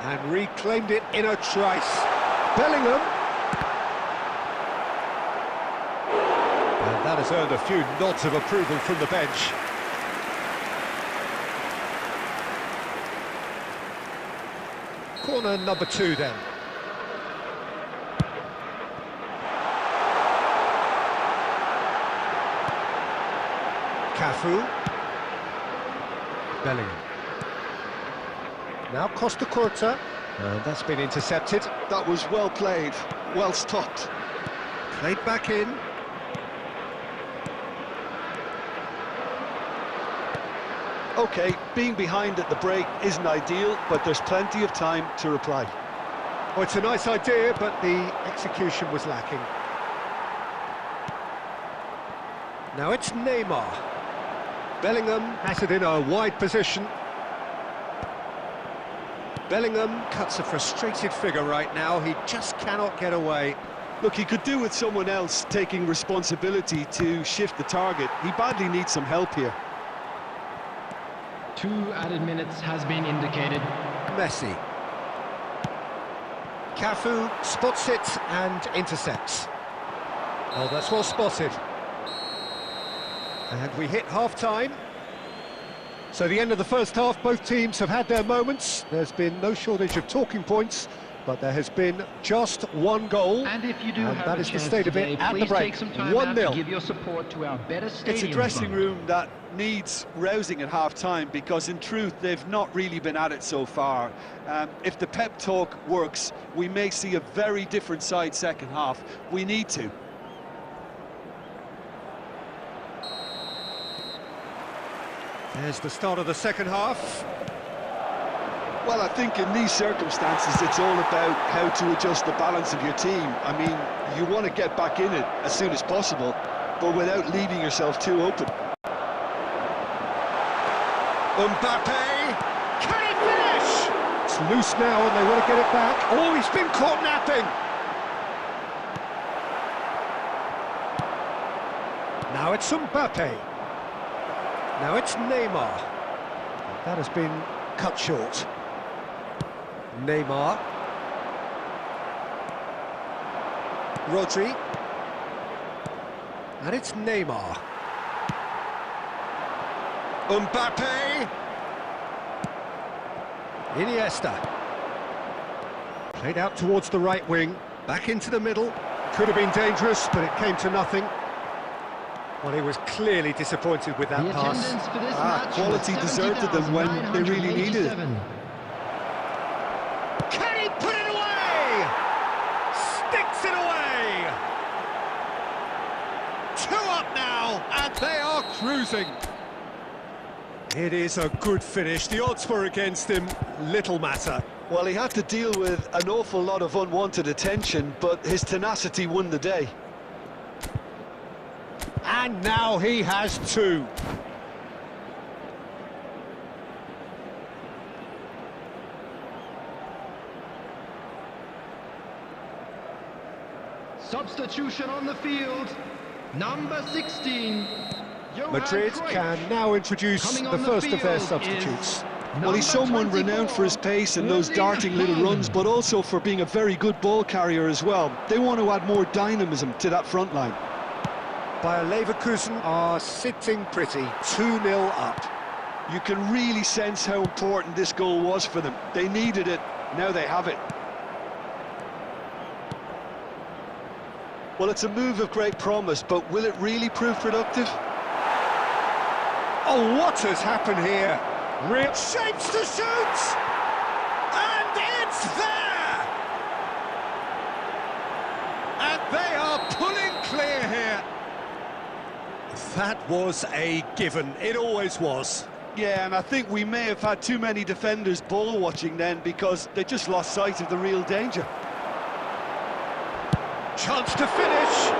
Speaker 1: And reclaimed it in a trice. Bellingham. And that has earned a few nods of approval from the bench. Corner number 2 then. Cafu. Bellingham. Now Costa Curta, and that's been intercepted.
Speaker 2: That was well played, well stopped.
Speaker 1: Played back in.
Speaker 2: Okay, being behind at the break isn't ideal, but there's plenty of time to reply.
Speaker 1: Well, it's a nice idea, but the execution was lacking. Now it's Neymar. Bellingham has it in a wide position. Bellingham cuts a frustrated figure right now. He just cannot get away.
Speaker 2: Look, he could do with someone else taking responsibility to shift the target. He badly needs some help here.
Speaker 3: 2 added minutes has been indicated.
Speaker 1: Messi. Cafu spots it and intercepts. Oh, that's well spotted. And we hit half-time. So the end of the first half, both teams have had their moments. There's been no shortage of talking points, but there has been just one goal.
Speaker 3: And if you do have
Speaker 1: that
Speaker 3: a
Speaker 1: is the
Speaker 3: chance
Speaker 1: state of
Speaker 3: today,
Speaker 1: it at the
Speaker 3: please
Speaker 1: break.
Speaker 3: take some time out to
Speaker 1: 1-0.
Speaker 3: give your support to our better stadium.
Speaker 2: It's a dressing
Speaker 3: fund.
Speaker 2: room that needs rousing at half-time, because in truth they've not really been at it so far. If the pep talk works, we may see a very different side second half. We need to.
Speaker 1: There's the start of the second half.
Speaker 2: Well, I think in these circumstances it's all about how to adjust the balance of your team. I mean, you want to get back in it as soon as possible, but without leaving yourself too open.
Speaker 1: Mbappe! Can he finish? It's loose now and they want to get it back. Oh, he's been caught napping! Now it's Mbappe. Now it's Neymar. That has been cut short. Neymar. Rodri. And it's Neymar. Mbappe. Iniesta. Played out towards the right wing. Back into the middle. Could have been dangerous, but it came to nothing. Well, he was clearly disappointed with that pass.
Speaker 3: Attendance for this match
Speaker 2: Quality
Speaker 3: was
Speaker 2: deserted them when they really needed it.
Speaker 3: 70,987.
Speaker 1: Can he put it away? Sticks it away! 2 up now, and they are cruising. It is a good finish. The odds were against him. Little matter.
Speaker 2: Well, he had to deal with an awful lot of unwanted attention, but his tenacity won the day.
Speaker 1: And now he has 2.
Speaker 3: Substitution on the field. Number 16.
Speaker 1: Madrid can now introduce the first of their substitutes.
Speaker 2: Well, he's someone renowned for his pace and those darting little runs, but also for being a very good ball carrier as well. They want to add more dynamism to that front line.
Speaker 1: Bayer Leverkusen are sitting pretty, 2-0 up.
Speaker 2: You can really sense how important this goal was for them. They needed it, now they have it. Well, it's a move of great promise, but will it really prove productive?
Speaker 1: Oh, what has happened here? Real shapes to shoot! And it's there! And they are pulling clear here. That was a given. It always was.
Speaker 2: Yeah, and I think we may have had too many defenders ball watching then, because they just lost sight of the real danger.
Speaker 1: Chance to finish.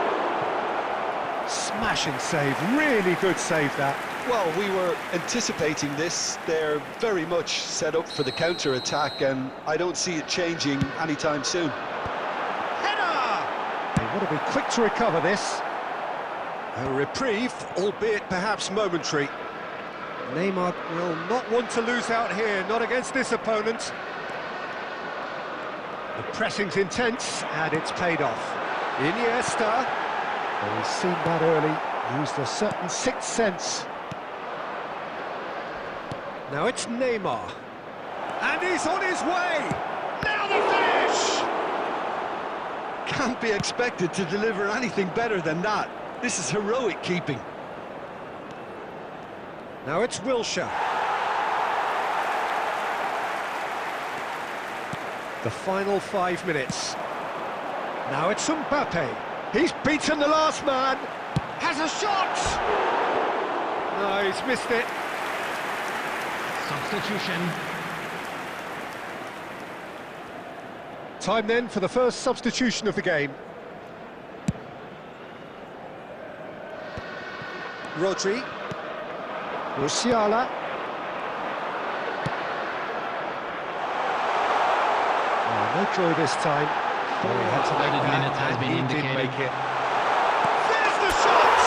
Speaker 1: Smashing save, really good save that.
Speaker 2: Well, we were anticipating this. They're very much set up for the counter-attack, and I don't see it changing anytime soon.
Speaker 1: Header! They want to be quick to recover this. A reprieve, albeit perhaps momentary. Neymar will not want to lose out here, not against this opponent. The pressing's intense, and it's paid off. Iniesta, well, he's seen that early, used a certain sixth sense. Now it's Neymar, and he's on his way! Now the finish!
Speaker 2: Can't be expected to deliver anything better than that. This is heroic keeping.
Speaker 1: Now it's Wilshere. The final 5 minutes. Now it's Mbappe. He's beaten the last man. Has a shot! No, he's missed it.
Speaker 4: Substitution.
Speaker 1: Time then for the first substitution of the game. Rodri. Musiala. Oh, no joy this time. Oh, he had to make
Speaker 4: Added
Speaker 1: that,
Speaker 4: minutes has
Speaker 1: and
Speaker 4: been
Speaker 1: he did
Speaker 4: indicated.
Speaker 1: make it. There's the shot!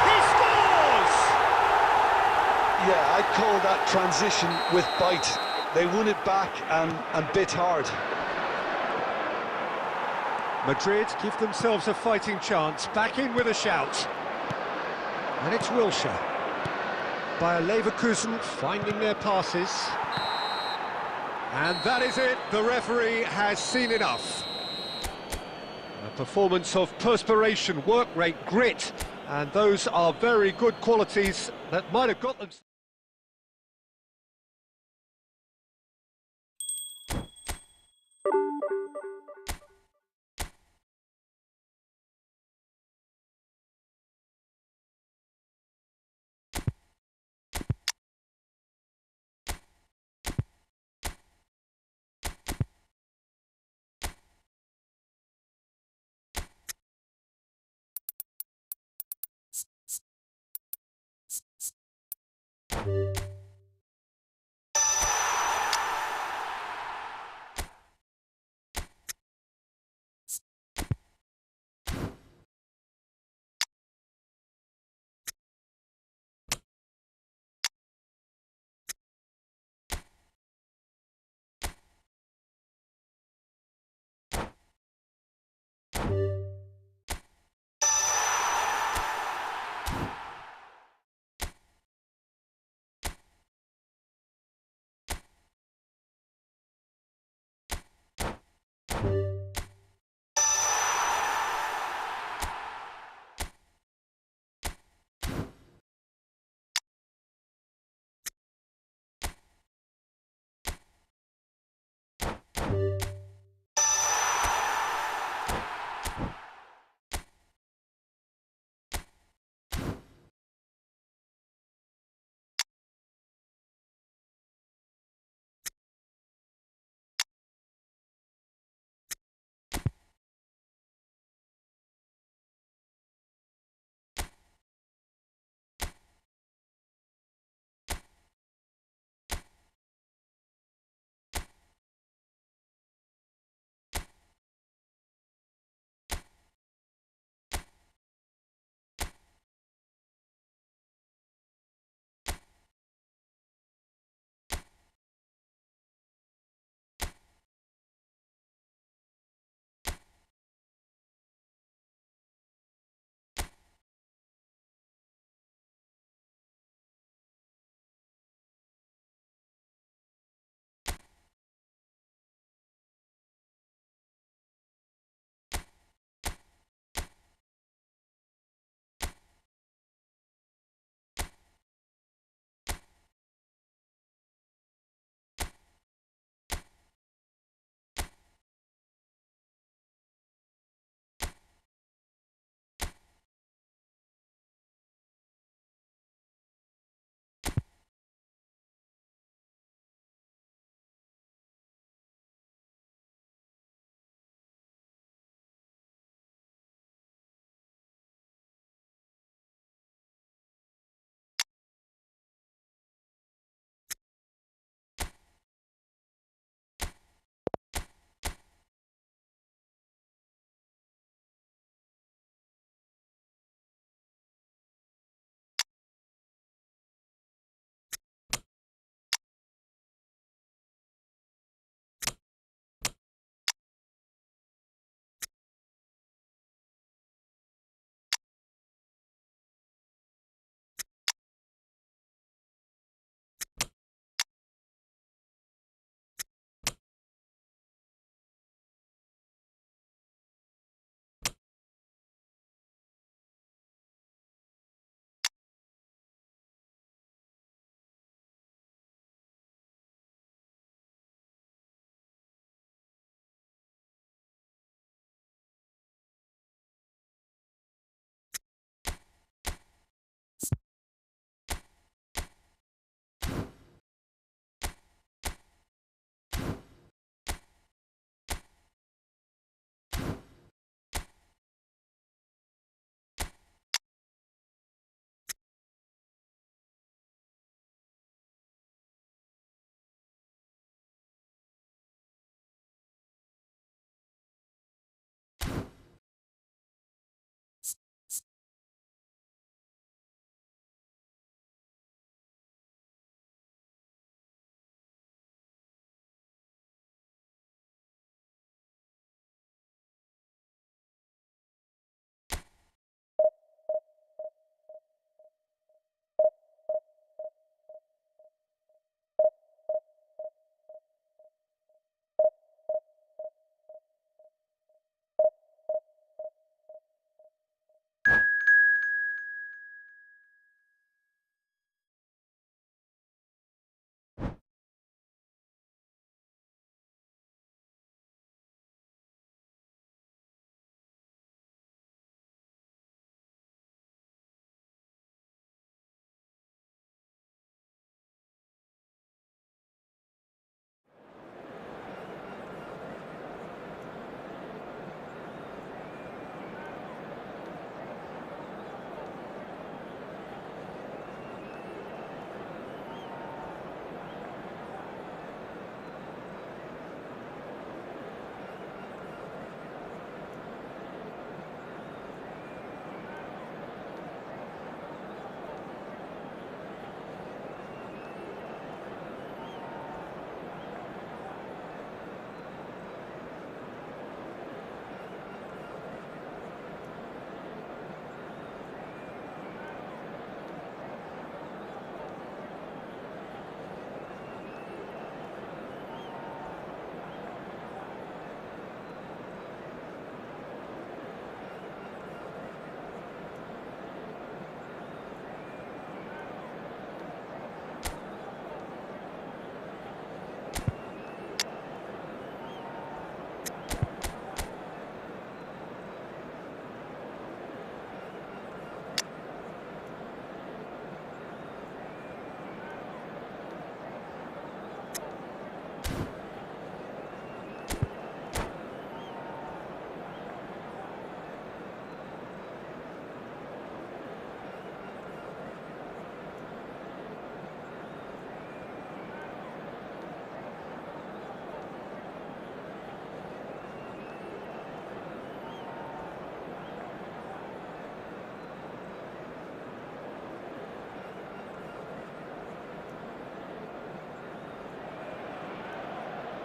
Speaker 1: He scores!
Speaker 2: Yeah, I'd call that transition with bite. They won it back and bit hard.
Speaker 1: Madrid give themselves a fighting chance, back in with a shout. And it's Wilshere. Bayer Leverkusen finding their passes. And that is it, the referee has seen enough. A performance of perspiration, work rate, grit, and those are very good qualities that might have got them...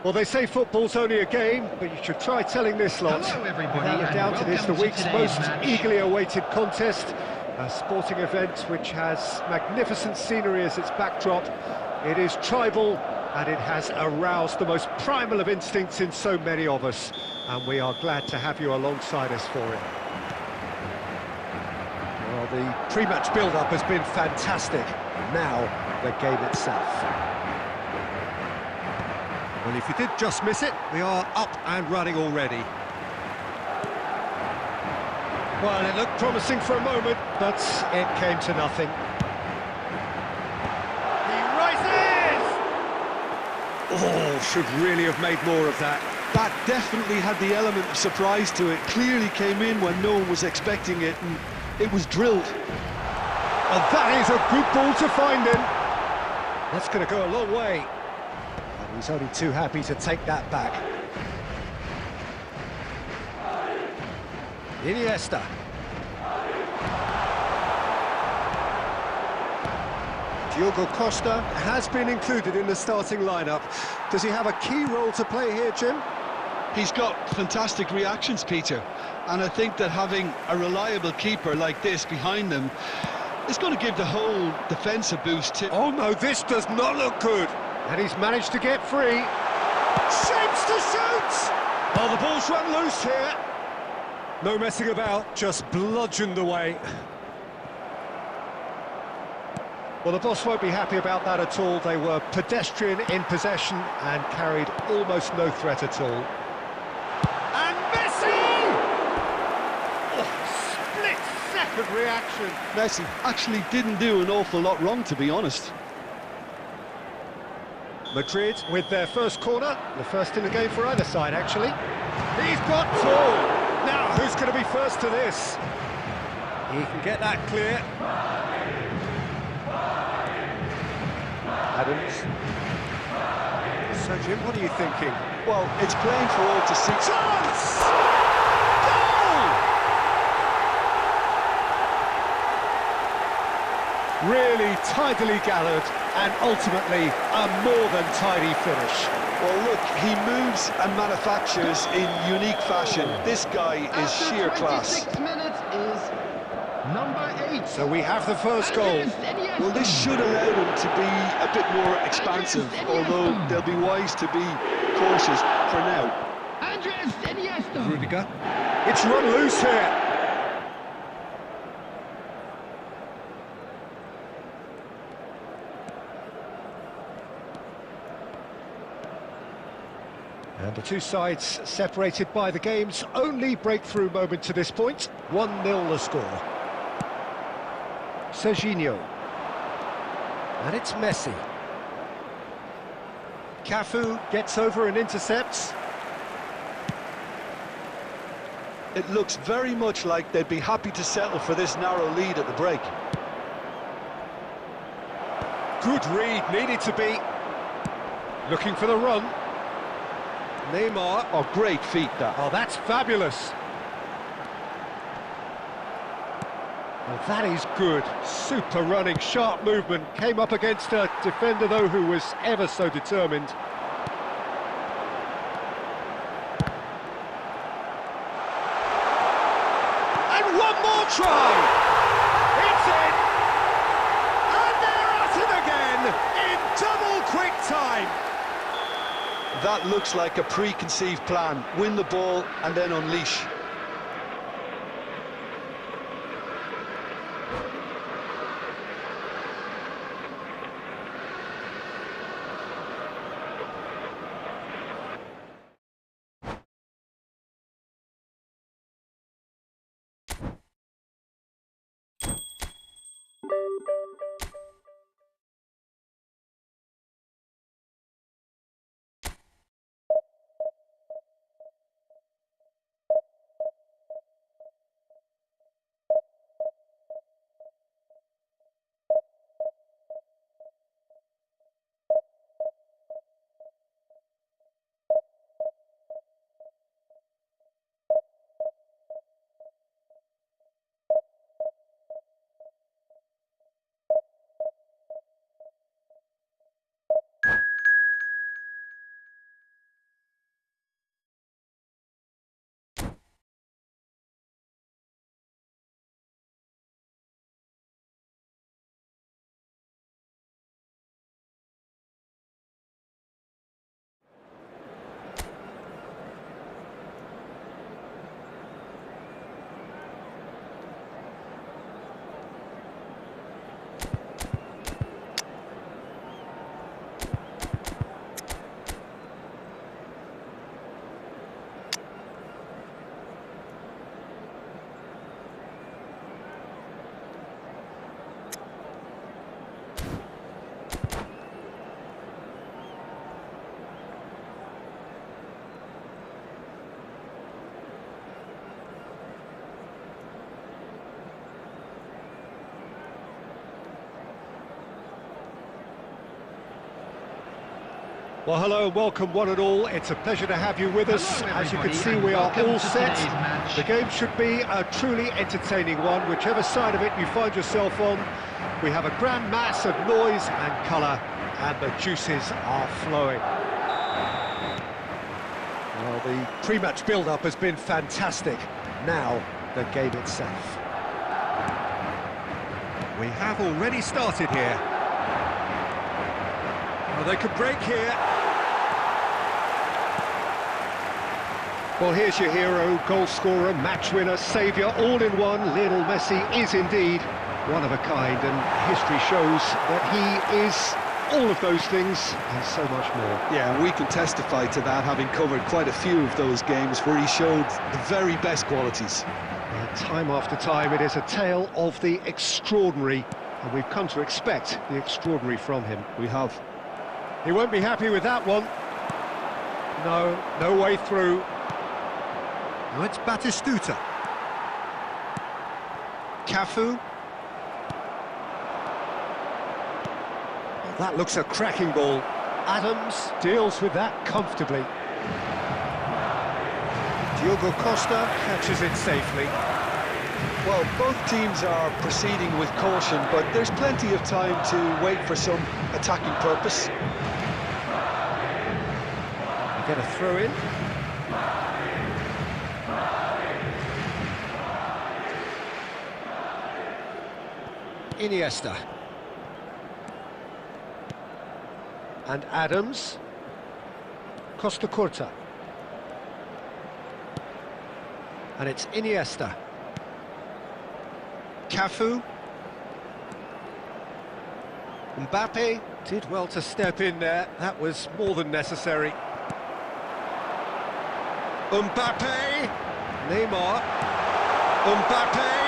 Speaker 1: Well, they say football's only a game, but you should try telling this lot.
Speaker 4: Hello, everybody,
Speaker 1: Without a
Speaker 4: and
Speaker 1: doubt, it is the
Speaker 4: welcome to
Speaker 1: week's
Speaker 4: today's
Speaker 1: most
Speaker 4: match.
Speaker 1: eagerly awaited contest. A sporting event which has magnificent scenery as its backdrop. It is tribal, and it has aroused the most primal of instincts in so many of us. And we are glad to have you alongside us for it. Well, the pre-match build-up has been fantastic. Now, the game itself. Well, if you did just miss it, we are up and running already. Well, it looked promising for a moment, but it came to nothing. He rises! Oh, should really have made more of that.
Speaker 2: That definitely had the element of surprise to it. Clearly came in when no one was expecting it, and it was drilled.
Speaker 1: And that is a good ball to find him. That's going to go a long way. And he's only too happy to take that back. Iniesta. Diogo Costa has been included in the starting lineup. Does he have a key role to play here, Jim?
Speaker 2: He's got fantastic reactions, Peter, and I think that having a reliable keeper like this behind them is going to give the whole defence a boost too.
Speaker 1: Oh no, this does not look good. And he's managed to get free. Shapes to shoot! Oh, the ball's run loose here. No messing about, just bludgeoned away. Well, the boss won't be happy about that at all. They were pedestrian in possession and carried almost no threat at all. And Messi! Oh, split-second reaction.
Speaker 2: Messi actually didn't do an awful lot wrong, to be honest.
Speaker 1: Madrid with their first corner, the first in the game for either side, actually. He's got two. Now, who's going to be first to this? He can get that clear. Adams. So, Jim, what are you thinking?
Speaker 2: Well, it's plain for all to see.
Speaker 1: Chance! Goal! Really tidily gathered, and ultimately a more than tidy finish.
Speaker 2: Well, look, he moves and manufactures in unique fashion. This guy is sheer class.
Speaker 4: 26 minutes is number 8.
Speaker 1: So we have the first goal.
Speaker 2: Well, this should allow them to be a bit more expansive, although they'll be wise to be cautious for now.
Speaker 4: Andres Iniesta.
Speaker 1: Rudiger. It's run loose here. And the two sides separated by the game's only breakthrough moment to this point. 1-0 the score. Serginho. And it's Messi. Cafu gets over and intercepts.
Speaker 2: It looks very much like they'd be happy to settle for this narrow lead at the break.
Speaker 1: Good read, needed to be. Looking for the run. Neymar.
Speaker 2: Oh, great feat, that.
Speaker 1: Oh, that's fabulous. Well, that is good. Super running, sharp movement. Came up against a defender, though, who was ever so determined. And one more try! It's in! And they're at it again in double quick time!
Speaker 2: That looks like a preconceived plan. Win the ball and then unleash.
Speaker 1: Well, hello and welcome one and all. It's a pleasure to have you with us.
Speaker 4: Hello,
Speaker 1: As you can
Speaker 4: everybody,
Speaker 1: see,
Speaker 4: and
Speaker 1: we are
Speaker 4: welcome
Speaker 1: all
Speaker 4: to
Speaker 1: set.
Speaker 4: today's match.
Speaker 1: The game should be a truly entertaining one, whichever side of it you find yourself on. We have a grand mass of noise and colour, and the juices are flowing. Well, the pre-match build-up has been fantastic. Now, the game itself. We have already started here. Well, they could break here. Well, here's your hero, goal scorer, match winner, saviour, all in one. Lionel Messi is indeed one of a kind, and history shows that he is all of those things and so much more.
Speaker 2: Yeah, and we can testify to that, having covered quite a few of those games where he showed the very best qualities.
Speaker 1: Time after time, it is a tale of the extraordinary, and we've come to expect the extraordinary from him.
Speaker 2: We have.
Speaker 1: He won't be happy with that one. No, no way through. Now it's Batistuta. Cafu. That looks a cracking ball. Adams deals with that comfortably. Diogo Costa catches it safely.
Speaker 2: Well, both teams are proceeding with caution, but there's plenty of time to wait for some attacking purpose.
Speaker 1: You get a throw in. Iniesta. And Adams. Costa Curta. And it's Iniesta. Cafu. Mbappe did well to step in there. That was more than necessary. Mbappe. Neymar. Mbappe.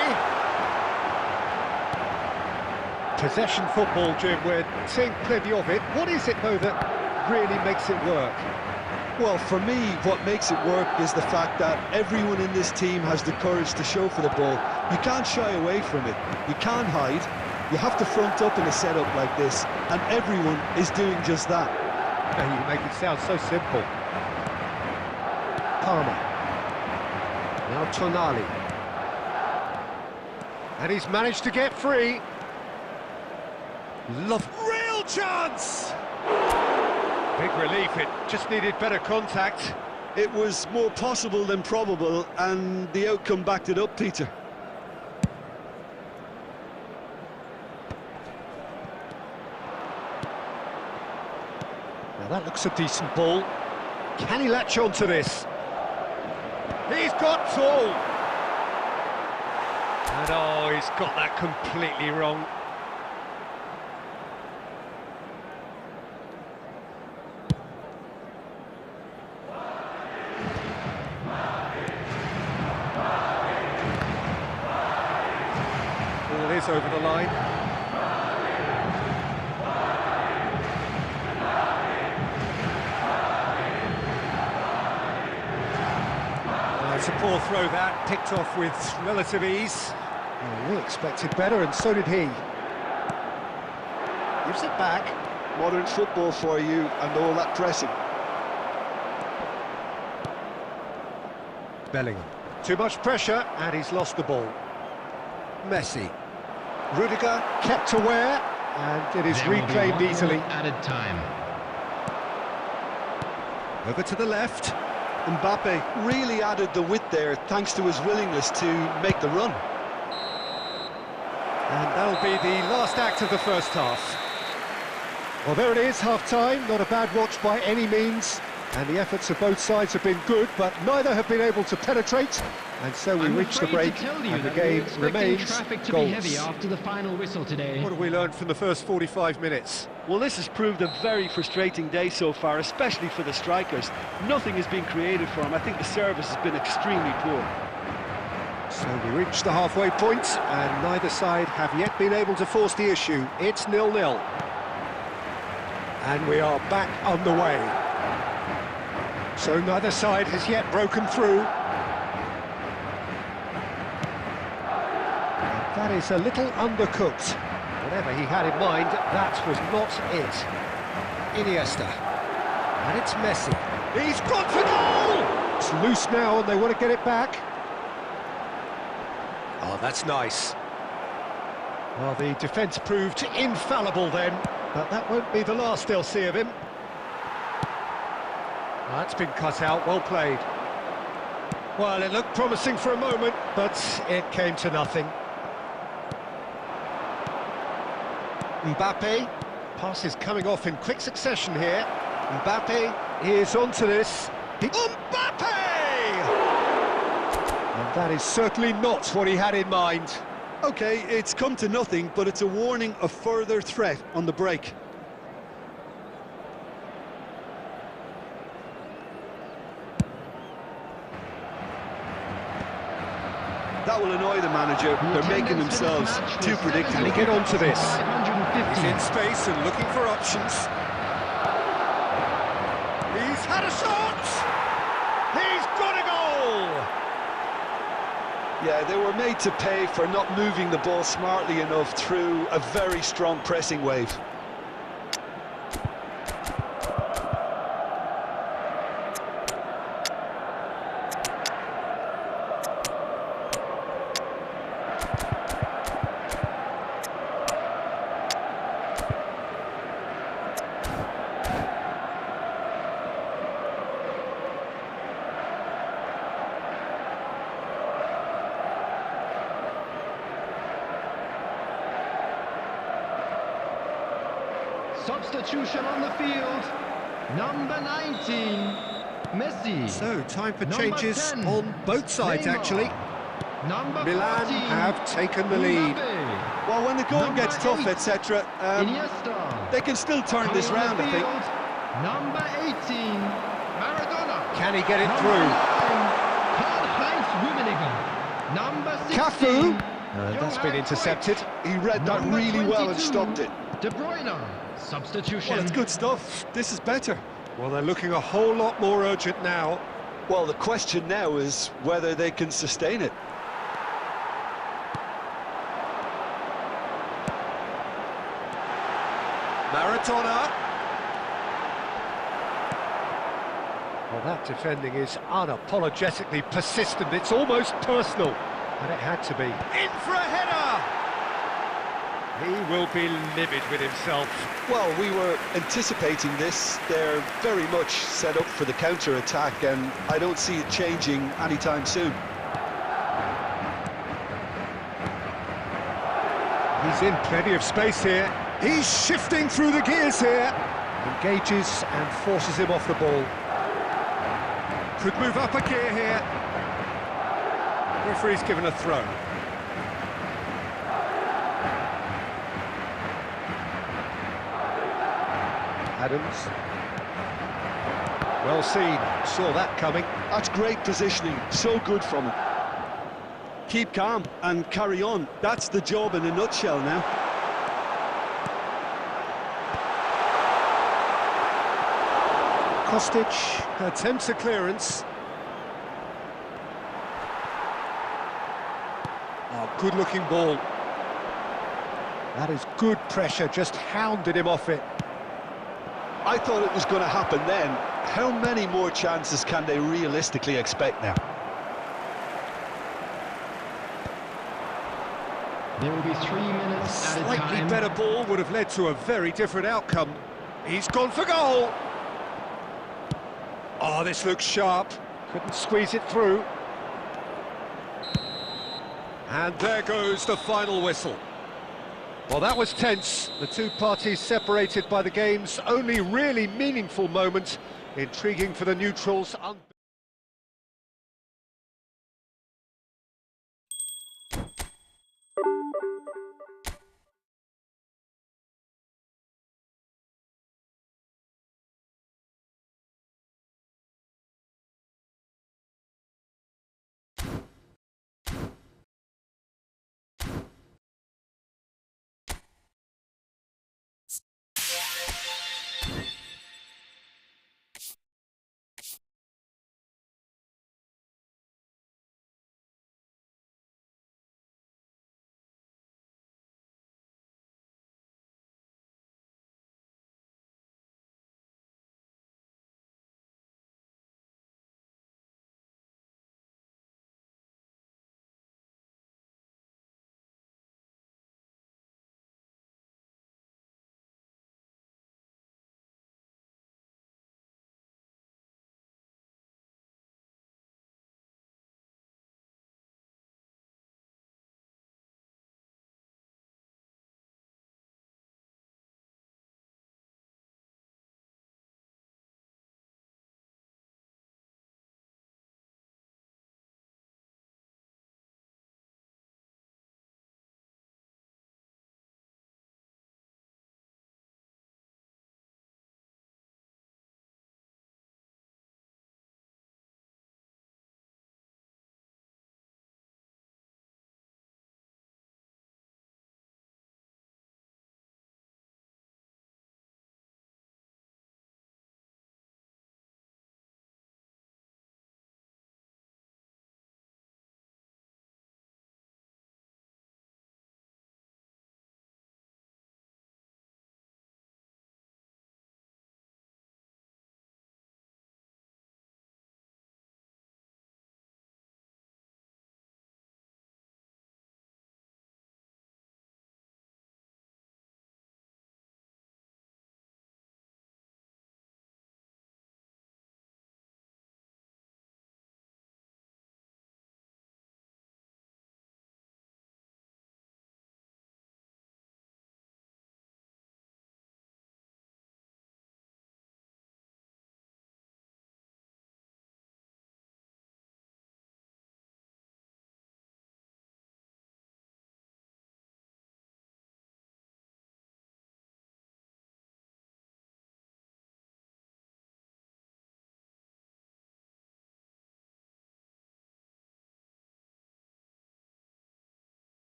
Speaker 1: Possession football, Jim, we're seeing plenty of it. What is it, though, that really makes it work?
Speaker 2: Well, for me, what makes it work is the fact that everyone in this team has the courage to show for the ball. You can't shy away from it. You can't hide. You have to front up in a setup like this, and everyone is doing just that.
Speaker 1: You make it sound so simple. Palmer. Now Tonali. And he's managed to get free. Love, real chance! Big relief, it just needed better contact.
Speaker 2: It was more possible than probable, and the outcome backed it up, Peter.
Speaker 1: Now that looks a decent ball. Can he latch on to this? He's got tall! And oh, he's got that completely wrong. Ball is over the line. It's a poor throw that, picked off with relative ease. Oh, we expected better, and so did he. Gives it back.
Speaker 2: Modern football for you, and all that pressing.
Speaker 1: Bellingham. Too much pressure, and he's lost the ball. Messi. Rudiger kept aware, and it is
Speaker 4: There will be
Speaker 1: reclaimed
Speaker 4: one more
Speaker 1: easily.
Speaker 4: added time.
Speaker 1: Over to the left.
Speaker 2: Mbappe really added the width there thanks to his willingness to make the run.
Speaker 1: And that'll be the last act of the first half. Well, there it is, half-time. Not a bad watch by any means. And the efforts of both sides have been good, but neither have been able to penetrate. And so we reach the break, and the game remains
Speaker 4: traffic to
Speaker 1: goals.
Speaker 4: be heavy after the final whistle today.
Speaker 1: What have we learned from the first 45 minutes?
Speaker 5: Well, this has proved a very frustrating day so far, especially for the strikers. Nothing has been created for them. I think the service has been extremely poor.
Speaker 1: So we reach the halfway point, and neither side have yet been able to force the issue. It's 0-0. And we are back underway. So neither side has yet broken through. And that is a little undercooked. Whatever he had in mind, that was not it. Iniesta. And it's Messi. He's gone for goal! It's loose now and they want to get it back. Oh, that's nice. Well, the defence proved infallible then, but that won't be the last they'll see of him. That's been cut out, well played. Well, it looked promising for a moment, but it came to nothing. Mbappe, pass is coming off in quick succession here. Mbappe is onto this. Mbappe! And that is certainly not what he had in mind.
Speaker 2: Okay, it's come to nothing, but it's a warning of further threat on the break. That will annoy the manager. They're making themselves too predictable.
Speaker 1: Can he get onto this? He's in space and looking for options. He's had a shot! He's got a goal!
Speaker 2: Yeah, they were made to pay for not moving the ball smartly enough through a very strong pressing wave.
Speaker 4: Substitution on the field. Number 19, Messi.
Speaker 1: So, time for
Speaker 4: Number
Speaker 1: changes
Speaker 4: 10,
Speaker 1: on both sides,
Speaker 4: Neymar.
Speaker 1: actually.
Speaker 4: Number
Speaker 1: Milan
Speaker 4: 14,
Speaker 1: have taken the lead.
Speaker 4: Mbappe.
Speaker 2: Well, when the going
Speaker 4: Number
Speaker 2: gets tough,
Speaker 4: 8,
Speaker 2: etc.,
Speaker 4: Iniesta.
Speaker 2: they can still turn this
Speaker 4: Coming on
Speaker 2: round,
Speaker 4: the
Speaker 2: I think.
Speaker 4: field, Number 18, Maradona.
Speaker 1: Can he get it
Speaker 4: Number
Speaker 1: through?
Speaker 4: 9, Karl-Heinz Rummenigge. Number 16,
Speaker 1: Cafu. That's been
Speaker 4: Johan
Speaker 1: intercepted.
Speaker 2: He read that
Speaker 4: Number
Speaker 2: really well and
Speaker 4: 22,
Speaker 2: stopped it.
Speaker 4: De Bruyne. Substitution.
Speaker 2: Well, it's good stuff. This is better.
Speaker 1: Well, they're looking a whole lot more urgent now.
Speaker 2: Well, the question now is whether they can sustain it.
Speaker 1: Maradona. Well, that defending is unapologetically persistent. It's almost personal. And it had to be. In for a header! He will be livid with himself.
Speaker 2: Well, we were anticipating this. They're very much set up for the counter-attack, and I don't see it changing anytime soon.
Speaker 1: He's in plenty of space here. He's shifting through the gears here. Engages and forces him off the ball. Could move up a gear here. Referee's given a throw. Adams. Well seen, saw that coming.
Speaker 2: That's great positioning, so good from him. Keep calm and carry on. That's the job in a nutshell now.
Speaker 1: Kostic attempts a clearance. Oh, good-looking ball. That is good pressure, just hounded him off it.
Speaker 2: I thought it was going to happen then. How many more chances can they realistically expect now?
Speaker 4: There will be 3 minutes added
Speaker 1: Slightly
Speaker 4: time.
Speaker 1: better ball would have led to a very different outcome. He's gone for goal. Oh, this looks sharp. Couldn't squeeze it through. And there goes the final whistle. Well, that was tense. The two parties separated by the game's only really meaningful moment. Intriguing for the neutrals.